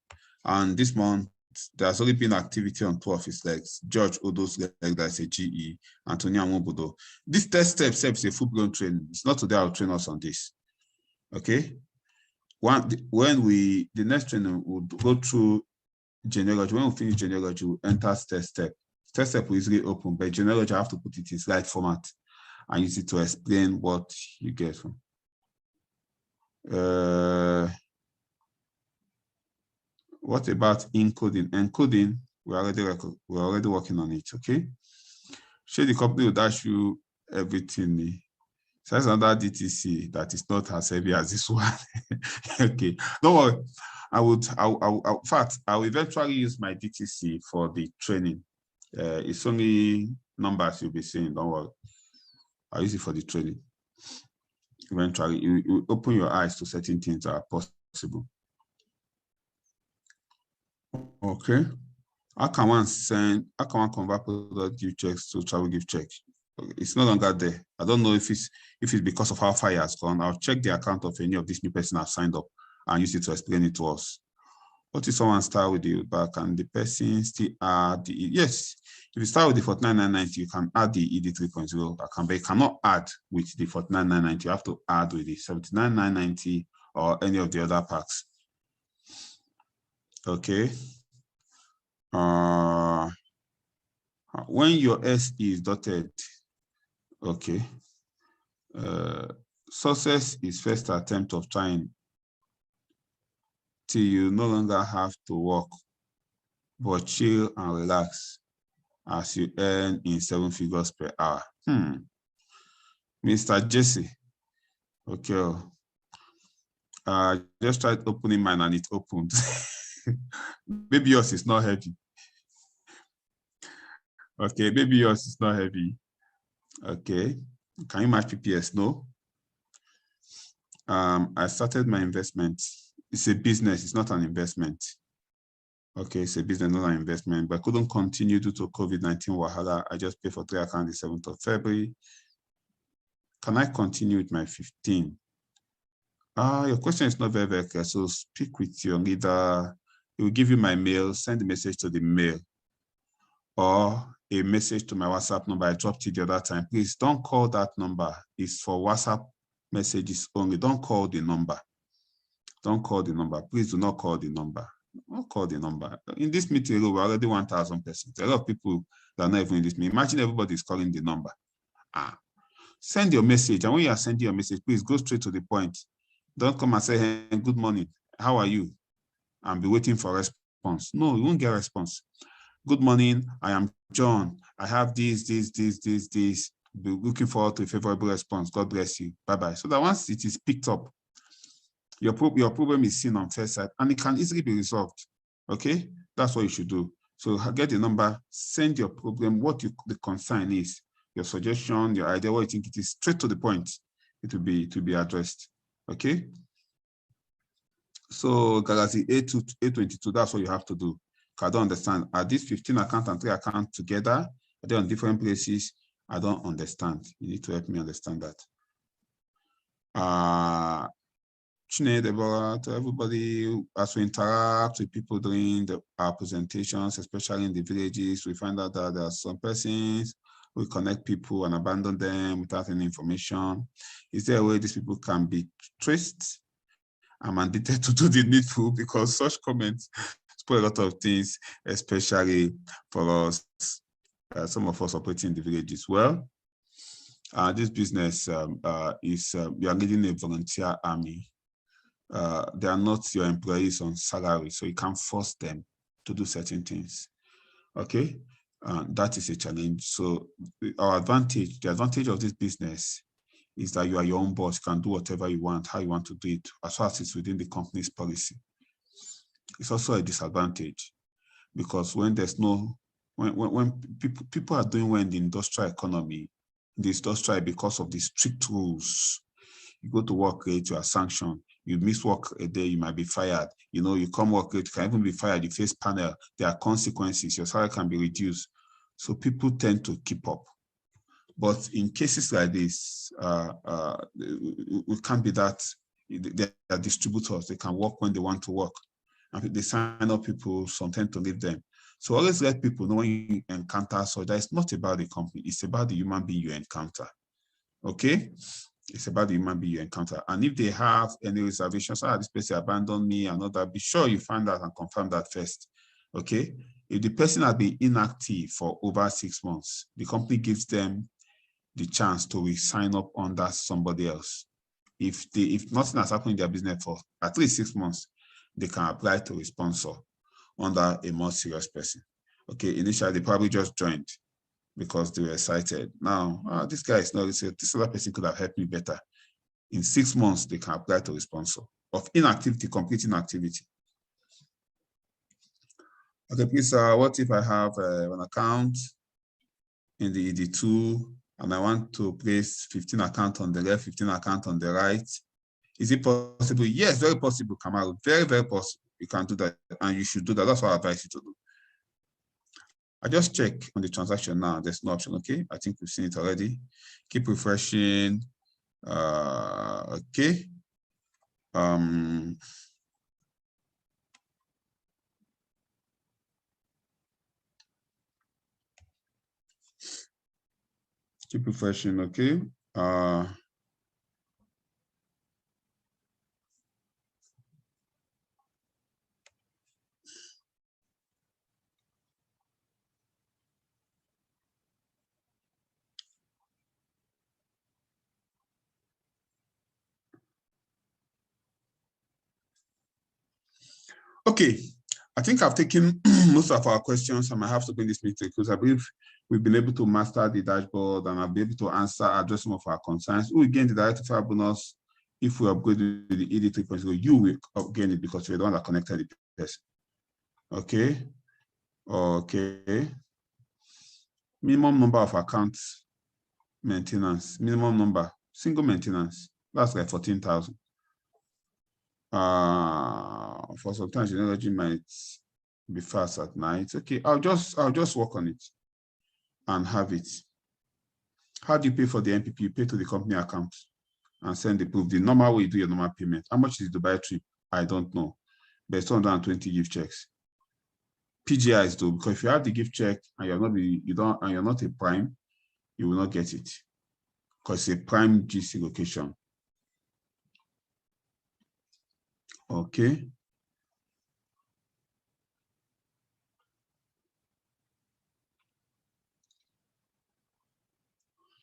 And this month, there's only been activity on 2 of his legs. George Odo's leg, that's a GE, Antonio Amobodo. This test step is a full-blown training. It's not today I'll train us on this, okay? The next training will go through genealogy. When we finish genealogy, we'll enter test step. Test step will easily open, but genealogy, I have to put it in slide format and use it to explain what you get from. What about encoding? Encoding, we're already working on it, okay? Share the company will dash you everything. So that's another DTC that is not as heavy as this one. Okay, don't worry. In fact, I will eventually use my DTC for the training. It's only numbers you'll be seeing, don't worry. I'll use it for the training. Eventually, you open your eyes to certain things that are possible. Okay. How can one convert product gift checks to travel gift check? It's no longer there. I don't know if it's because of how far it has gone. I'll check the account of any of these new person have signed up and use it to explain it to us. What if someone start with the back and the person still add the yes? If you start with the 49,990, you can add the ED 3.0 account, but you cannot add with the 49,990. You have to add with the 79,990 or any of the other packs. Okay. When your SE is dotted, okay. Success is first attempt of trying till you no longer have to work, but chill and relax as you earn in 7 figures per hour. Mr. Jesse, okay. Just tried opening mine and it opened. Maybe yours is not heavy. Okay, maybe yours is not heavy. Okay, can you match PPS? No. I started my investment. It's a business, it's not an investment. Okay, it's a business, not an investment, but I couldn't continue due to COVID-19 wahala. I just paid for 3 accounts the 7th of February. Can I continue with my 15? Your question is not very, very clear, so speak with your leader. He will give you my mail, send the message to the mail, or a message to my WhatsApp number. I dropped it the other time. Please don't call that number. It's for WhatsApp messages only. Don't call the number. Don't call the number. Please do not call the number. Don't call the number. In this meeting, we're already 1,000 persons. A lot of people that are not even in this meeting. Imagine everybody is calling the number. Send your message. And when you are sending your message, please go straight to the point. Don't come and say, hey, good morning. How are you? And be waiting for a response. No, you won't get a response. Good morning. I am John. I have this. Be looking forward to a favorable response. God bless you. Bye-bye. So that once it is picked up, your problem is seen on first sight and it can easily be resolved. Okay? That's what you should do. So get the number, send your problem, what the concern is, your suggestion, your idea, what you think it is, straight to the point. It will be addressed. Okay? So Galaxy A22, that's what you have to do. I don't understand. Are these 15 accounts and 3 accounts together? Are they on different places? I don't understand. You need to help me understand that. Deborah, to everybody, as we interact with people during our presentations, especially in the villages, we find out that there are some persons who connect people and abandon them without any information. Is there a way these people can be traced? I'm mandated to do the needful because such comments spoil a lot of things, especially for us, some of us operating in the villages. Well, this business is, you are leading a volunteer army. They are not your employees on salary, so you can't force them to do certain things. Okay, that is a challenge. So the advantage of this business is that you are your own boss. You can do whatever you want, how you want to do it, as far as it's within the company's policy. It's also a disadvantage because when there's no, when people are doing well in the industrial economy, because of the strict rules, you go to work late, you are sanctioned. You miss work a day, you might be fired. You know, you come work late, you can even be fired. You face panel, there are consequences. Your salary can be reduced. So people tend to keep up. But in cases like this, we can't be that. They are distributors. They can work when they want to work. And they sign up people, sometimes to leave them. So always let people know when you encounter so that it's not about the company, it's about the human being you encounter. Okay? It's about the human being you encounter. And if they have any reservations, this person abandoned me and all that, be sure you find out and confirm that first. Okay? If the person has been inactive for over 6 months, the company gives them the chance to sign up under somebody else. If nothing has happened in their business for at least 6 months, they can apply to a sponsor under a more serious person. Okay, initially they probably just joined because they were excited. Now, this guy is not, this other person could have helped me better. In 6 months, they can apply to a sponsor of inactivity, complete inactivity. Okay, please, what if I have an account in the ED2 and I want to place 15 accounts on the left, 15 accounts on the right? Is it possible? Yes, very possible, Kamaru. Very, very possible. You can do that, and you should do that. That's what I advise you to do. I just check on the transaction now. There's no option. Okay, I think we've seen it already. Keep refreshing. Okay. Keep refreshing. Okay. Okay, I think I've taken most of our questions. I might have to bring this meeting because I believe we've been able to master the dashboard and I'll be able to address some of our concerns. We will gain the direct referral bonus if we upgrade the ED 3.0. You will gain it because you're the one that connected the person. Okay. Okay. Minimum number of accounts maintenance, minimum number, single maintenance. That's like 14,000. For sometimes technology might be fast at night. Okay, I'll just work on it and have it. How do you pay for the MPP? You pay to the company account and send the proof. The normal way you do your normal payment. How much is the Dubai trip? I don't know, but it's 220 gift checks. PGIs though, because if you have the gift check and you're not a prime, you will not get it because it's a prime GC location. Okay.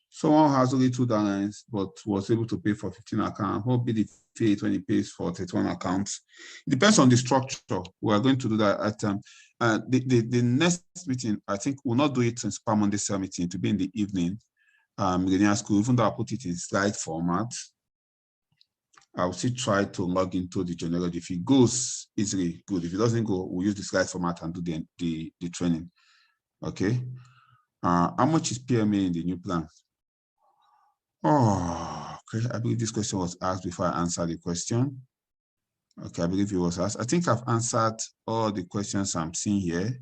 Someone has only $2, but was able to pay for 15 accounts. What will be the fee when he pays for 31 accounts? It depends on the structure. We are going to do that at the next meeting. I think we'll not do it in Super Monday Cell meeting. To be in the evening. Millennial School, even though I put it in slide format, I'll still try to log into the genealogy. If it goes easily, good. If it doesn't go, we'll use the slide format and do the training. Okay. How much is PMA in the new plan? Oh, okay. I believe this question was asked before I answered the question. Okay, I believe it was asked. I think I've answered all the questions I'm seeing here.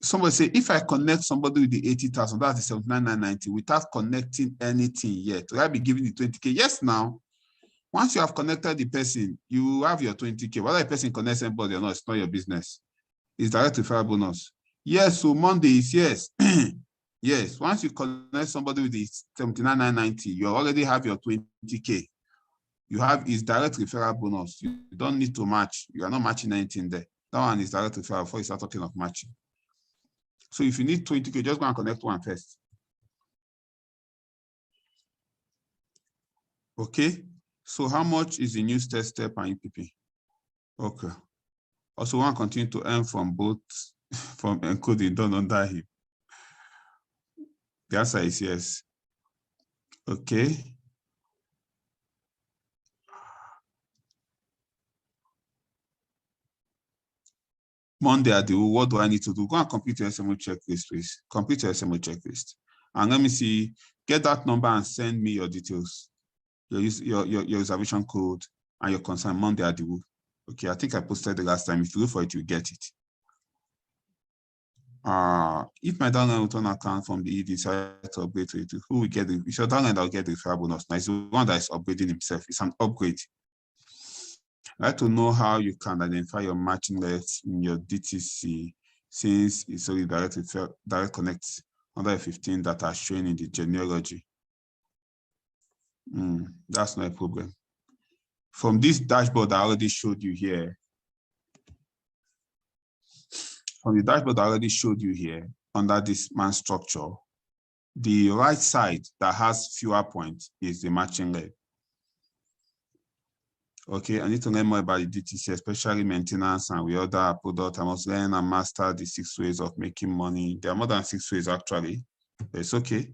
Somebody say, if I connect somebody with the 80,000, that's the 79,990, without connecting anything yet, will I be giving the 20K? Yes, now. Once you have connected the person, you have your 20K. Whether the person connects anybody or not, it's not your business. It's direct referral bonus. Yes, so Monday is yes. Yes, once you connect somebody with the 79,990, you already have your 20K. You have is direct referral bonus. You don't need to match. You are not matching anything there. That one is direct referral before you start talking of matching. So if you need 20K, just go and connect one first. Okay. So how much is the new step and UPP? Okay. Also, want to continue to earn from both from encoding done under him. The answer is yes. Okay. Monday at the what do I need to do? Go and complete your SMO checklist, please. Complete your SMO checklist. And let me see, get that number and send me your details, your reservation code and your concern Monday at the. Okay, I think I posted the last time. If you look for it, you get it. If my downline return account from the ED decide to upgrade to it, who will get it? It's your downline that will get the referral bonus. Now it's the one that is upgrading himself. It's an upgrade. I'd like to know how you can identify your matching left in your DTC since it's only direct connects under 15 that are shown in the genealogy. That's not a problem. From this dashboard I already showed you here, under this man structure, the right side that has fewer points is the matching leg. Okay, I need to learn more about the DTC, especially maintenance and with other products. I must learn and master the 6 ways of making money. There are more than 6 ways actually, but it's okay.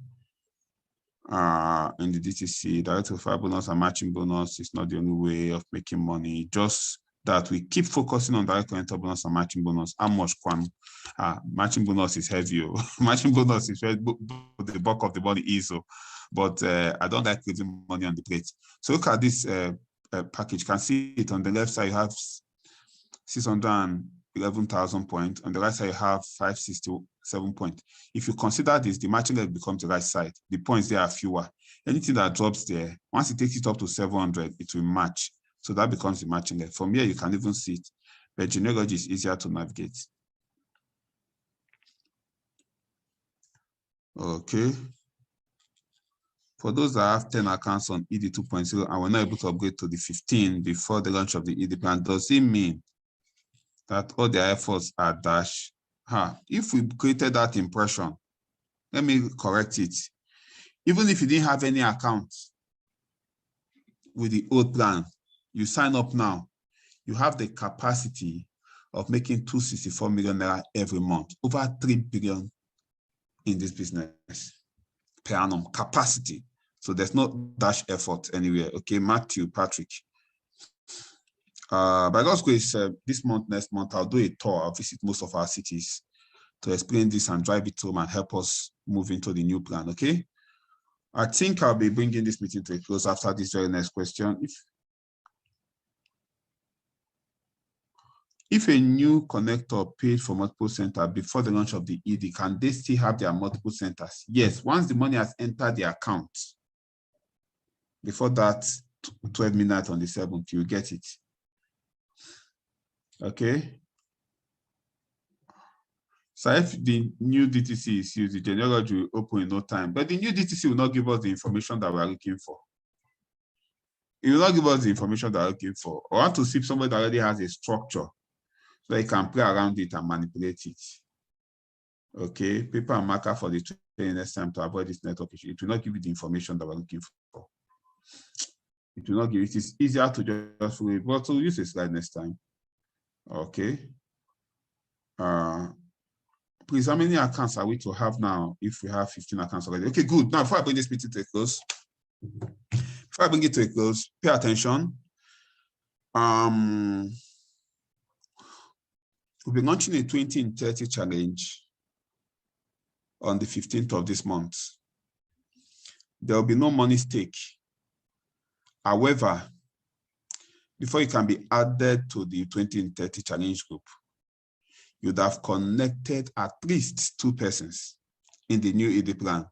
In the DTC, direct referral bonus and matching bonus is not the only way of making money. Just that we keep focusing on direct connector bonus and matching bonus. How much matching bonus is heavy. Matching bonus is the bulk of the money is, but I don't like leaving money on the plate. So look at this package. You can see it on the left side. You have 611,000 points. On the right side, you have 567 points. If you consider this, the matching leg becomes the right side. The points there are fewer. Anything that drops there, once it takes it up to 700, it will match. So that becomes the matching leg. From here, you can even see it. But genealogy is easier to navigate. Okay. For those that have 10 accounts on ED 2.0 and were not able to upgrade to the 15 before the launch of the ED plan, does it mean that all their efforts are dashed? If we created that impression, let me correct it. Even if you didn't have any accounts with the old plan, you sign up now, you have the capacity of making 264 million naira every month, over 3 billion in this business per annum capacity. So there's no dash effort anywhere. Okay, Matthew, Patrick. By God's grace, this month, next month, I'll do a tour. I'll visit most of our cities to explain this and drive it home and help us move into the new plan, okay? I think I'll be bringing this meeting to a close after this very next question. If a new connector paid for multiple centers before the launch of the ED, can they still have their multiple centers? Yes, once the money has entered the account, before that 12 midnight on the 7th, you get it. Okay. So if the new DTC is used, the genealogy will open in no time, but the new DTC will not give us the information that we're looking for. It will not give us the information that we're looking for. I want to see if somebody that already has a structure so you can play around it and manipulate it. Okay, paper and marker for the training next time to avoid this network issue. It will not give you the information that we're looking for. It will not give it. It's easier to just follow it, but we'll use a slide next time. Okay. Please, how many accounts are we to have now if we have 15 accounts already? Okay, good. Now, before I bring this meeting to a close, pay attention. We'll be launching a 20 in 30 challenge on the 15th of this month. There will be no money stake. However, before you can be added to the 20 in 30 challenge group, you'd have connected at least 2 persons in the new ED plan.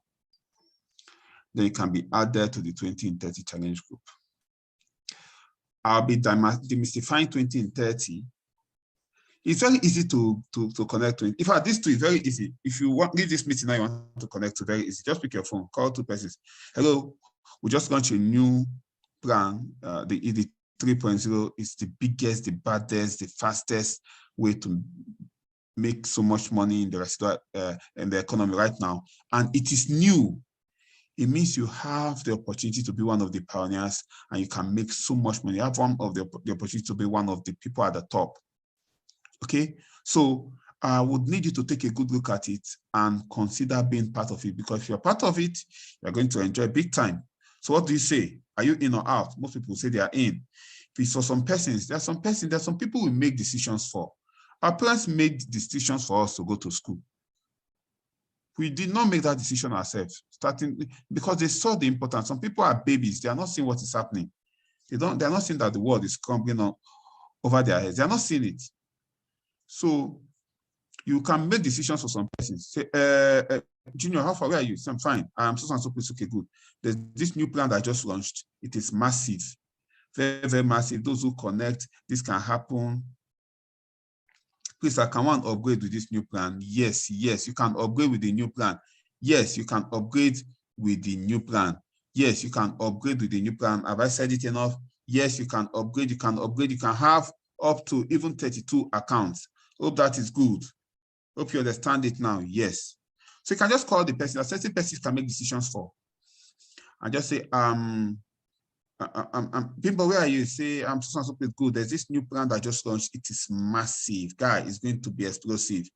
Then you can be added to the 20 in 30 challenge group. I'll be demystifying 20 in 30. It's very easy to connect to it. In fact, this too is very easy. If you leave this meeting now, you want to connect to, very easy. Just pick your phone, call 2 persons. Hello, we just launched a new plan. The ED 3.0 is the biggest, the baddest, the fastest way to make so much money in the residual in the economy right now. And it is new. It means you have the opportunity to be one of the pioneers and you can make so much money. You have one of the opportunity to be one of the people at the top. Okay, so I would need you to take a good look at it and consider being part of it, because if you're part of it, you're going to enjoy big time. So what do you say? Are you in or out? Most people say they are in. If it's for some persons, there's some people we make decisions for. Our parents made decisions for us to go to school. We did not make that decision ourselves, starting because they saw the importance. Some people are babies, they are not seeing what is happening. They're not seeing that the world is crumbling on over their heads. They are not seeing it. So you can make decisions for some persons. Say, Junior, how far are you? So I'm fine. I'm so please. Okay, good. There's this new plan that I just launched. It is massive, very, very massive. Those who connect, this can happen. Please, I can want to upgrade with this new plan. Yes, you can upgrade with the new plan. Yes, you can upgrade with the new plan. Yes, you can upgrade with the new plan. Have I said it enough? Yes, you can upgrade. You can upgrade. You can have up to even 32 accounts. Hope that is good. Hope you understand it now. Yes. So you can just call the person. Certain persons can make decisions for. And just say, Bimbo, where are you? Say, I'm so good. There's this new plan that just launched. It is massive. Guy, it's going to be explosive.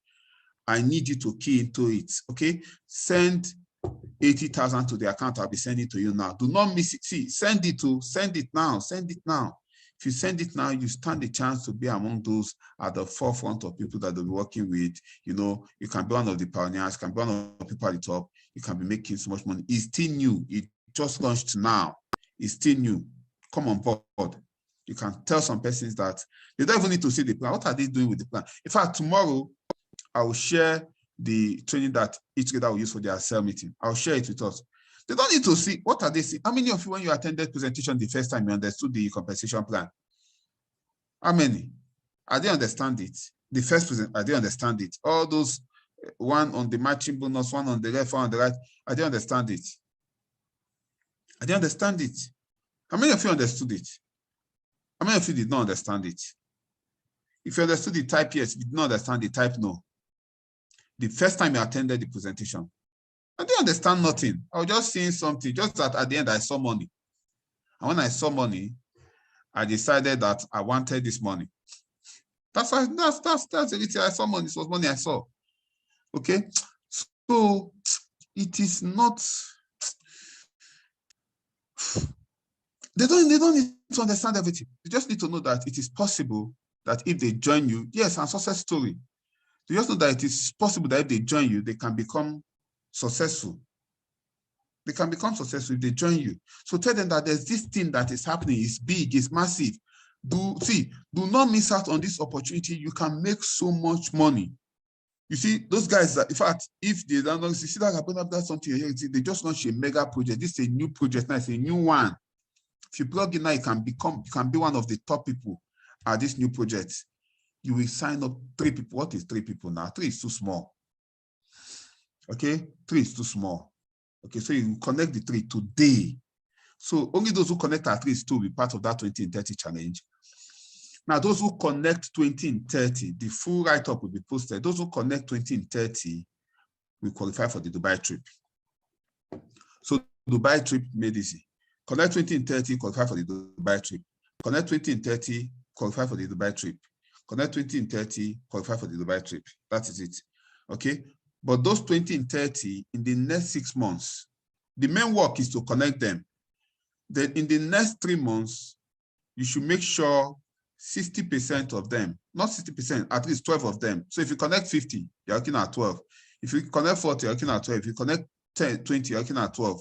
I need you to key into it. Okay? Send 80,000 to the account I'll be sending to you now. Do not miss it. See, send it now. Send it now. If you send it now, you stand a chance to be among those at the forefront of people that they'll be working with. You know, you can be one of the pioneers, you can be one of the people at the top. You can be making so much money. It's still new. It just launched now. It's still new. Come on board. You can tell some persons that they don't even need to see the plan. What are they doing with the plan? In fact, tomorrow, I will share the training that each leader will use for their cell meeting. I'll share it with us. They don't need to see. What are they seeing? How many of you, when you attended presentation the first time, you understood the compensation plan? How many? I didn't understand it. The first present, I didn't understand it. All those, one on the matching bonus, one on the left, one on the right, I didn't understand it. I didn't understand it. How many of you understood it? How many of you did not understand it? If you understood it, type yes. If you did not understand it, type no. The first time you attended the presentation, I didn't understand nothing. I was just seeing something, just that at the end I saw money. And when I saw money, I decided that I wanted this money. That's the reason I saw money. This was money I saw. Okay? So it is not, they don't need to understand everything. They just need to know that it is possible that if they join you, yes, and success story. They just know that it is possible that if they join you, they can become successful. They can become successful if they join you. So tell them that there's this thing that is happening. It's big, it's massive. Do not miss out on this opportunity. You can make so much money. You see, those guys, in fact, if they don't know, you see that happen after something here, they just launched a mega project. This is a new project now, it's a new one. If you plug in now, you can be one of the top people at this new project. You will sign up 3 people. What is 3 people now? 3 is too small. Okay, 3 is too small. Okay, so you connect the 3 today. So only those who connect at least 2 will be part of that 20 and 30 challenge. Now, those who connect 20 and 30, the full write-up will be posted. Those who connect 20 and 30 will qualify for the Dubai trip. So Dubai trip made easy. Connect 20 and 30, qualify for the Dubai trip. Connect 20 and 30, qualify for the Dubai trip. Connect 20 and 30, qualify for the Dubai trip. That is it. Okay? But those 20 and 30, in the next 6 months, the main work is to connect them. Then in the next 3 months, you should make sure 60% of them, not 60%, at least 12 of them. So if you connect 50, you're looking at 12. If you connect 40, you're looking at 12. If you connect 10, 20, you're looking at 12.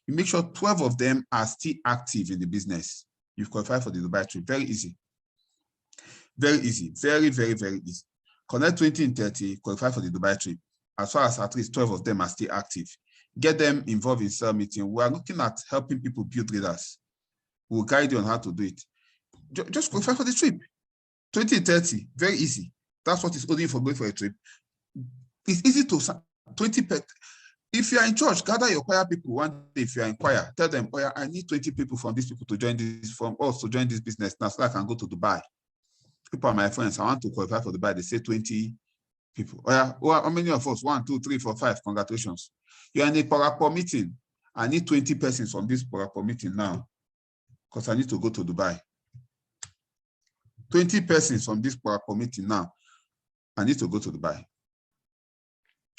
You make sure 12 of them are still active in the business. You've qualified for the Dubai trip. Very easy. Very easy. Very, very, very easy. Connect 20 and 30, qualify for the Dubai trip. As far as at least 12 of them are still active. Get them involved in cell meeting. We are looking at helping people build leaders. We'll guide you on how to do it. Just qualify for the trip. 20 and 30, very easy. That's what is only for going for a trip. It's easy to 20. If you are in church, gather your choir people one day. If you are in choir, tell them, oh yeah, I need 20 people from these people to join this, from us to join this business now so I can go to Dubai. People are my friends. I want to qualify for Dubai. They say 20 people. Oh yeah, well, how many of us? 1, 2, 3, 4, 5. Congratulations. You are in a Parapo meeting. I need 20 persons from this Parapo meeting now because I need to go to Dubai. 20 persons from this Parapo meeting now. I need to go to Dubai.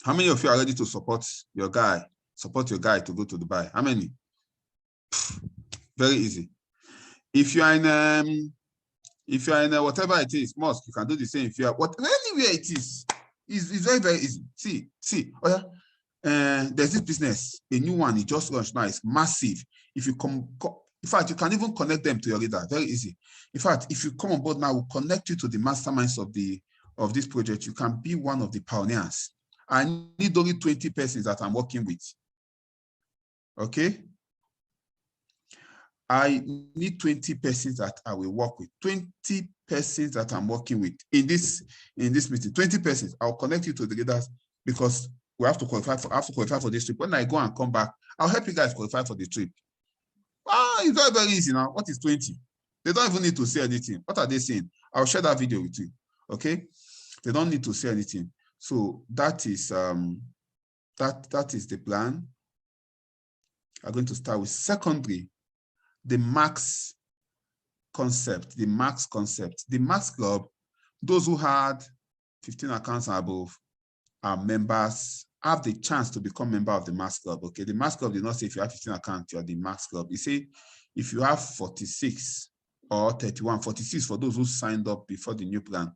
How many of you are ready to support your guy to go to Dubai? How many? Very easy. If you are in whatever it is, mosque, you can do the same. If you are anywhere it is, it's very, very easy. See. Oh yeah. There's this business, a new one, it just launched now, it's massive. If you in fact, you can even connect them to your leader, very easy. In fact, if you come on board now, we'll connect you to the masterminds of this project. You can be one of the pioneers. I need only 20 persons that I'm working with. Okay? I need 20 persons that I will work with. 20 persons that I'm working with in this meeting. 20 persons. I'll connect you to the leaders because we have to qualify for this trip. When I go and come back, I'll help you guys qualify for the trip. It's very, very easy now. What is 20? They don't even need to say anything. What are they saying? I'll share that video with you. Okay? They don't need to say anything. So that is that is the plan. I'm going to start with secondary, the max concept, the max club. Those who had 15 accounts and above are members, have the chance to become member of the max club. Okay, the max club did not say if you have 15 accounts, you're the max club. You say if you have 46 or 31, 46 for those who signed up before the new plan,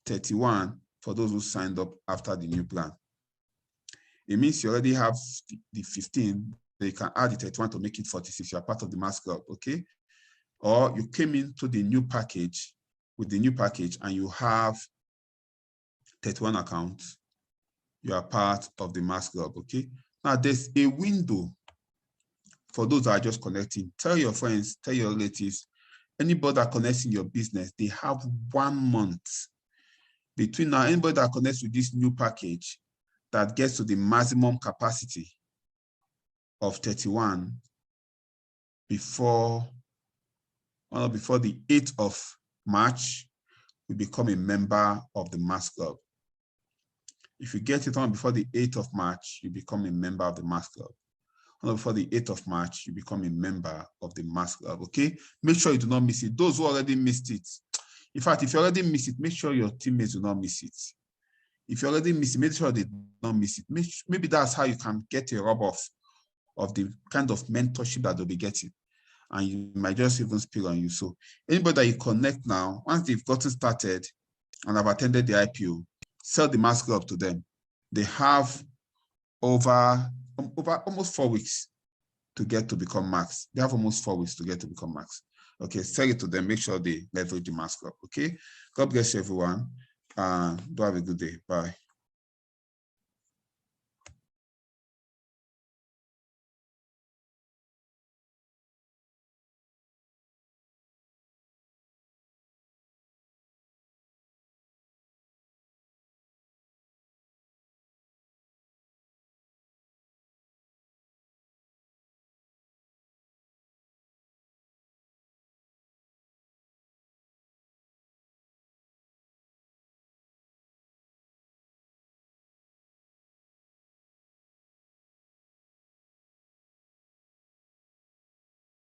31 for those who signed up after the new plan. It means you already have the 15, so you can add the 31 to make it 46. You are part of the max club, okay? Or you came into the new package with the new package and you have 31 accounts, you are part of the mass club, okay? Now there's a window for those that are just connecting. Tell your friends, tell your relatives, anybody that connects in your business, they have 1 month between now. Anybody that connects with this new package that gets to the maximum capacity of 31 before the 8th of March, we become a member of the mass club. If you get it on before the 8th of March, you become a member of the mass club. On before the 8th of March, you become a member of the mass club, okay? Make sure you do not miss it. Those who already missed it, in fact, if you already missed it, make sure your teammates do not miss it. If you already missed it, make sure they don't miss it. Maybe that's how you can get a rub off of the kind of mentorship that they'll be getting. And you might just even spill on you. So anybody that you connect now, once they've gotten started and have attended the IPO, sell the mass club to them. They have over almost 4 weeks to get to become max. They have almost 4 weeks to get to become max. Okay, sell it to them. Make sure they leverage the mass club. Okay, God bless you, everyone. Do have a good day. Bye.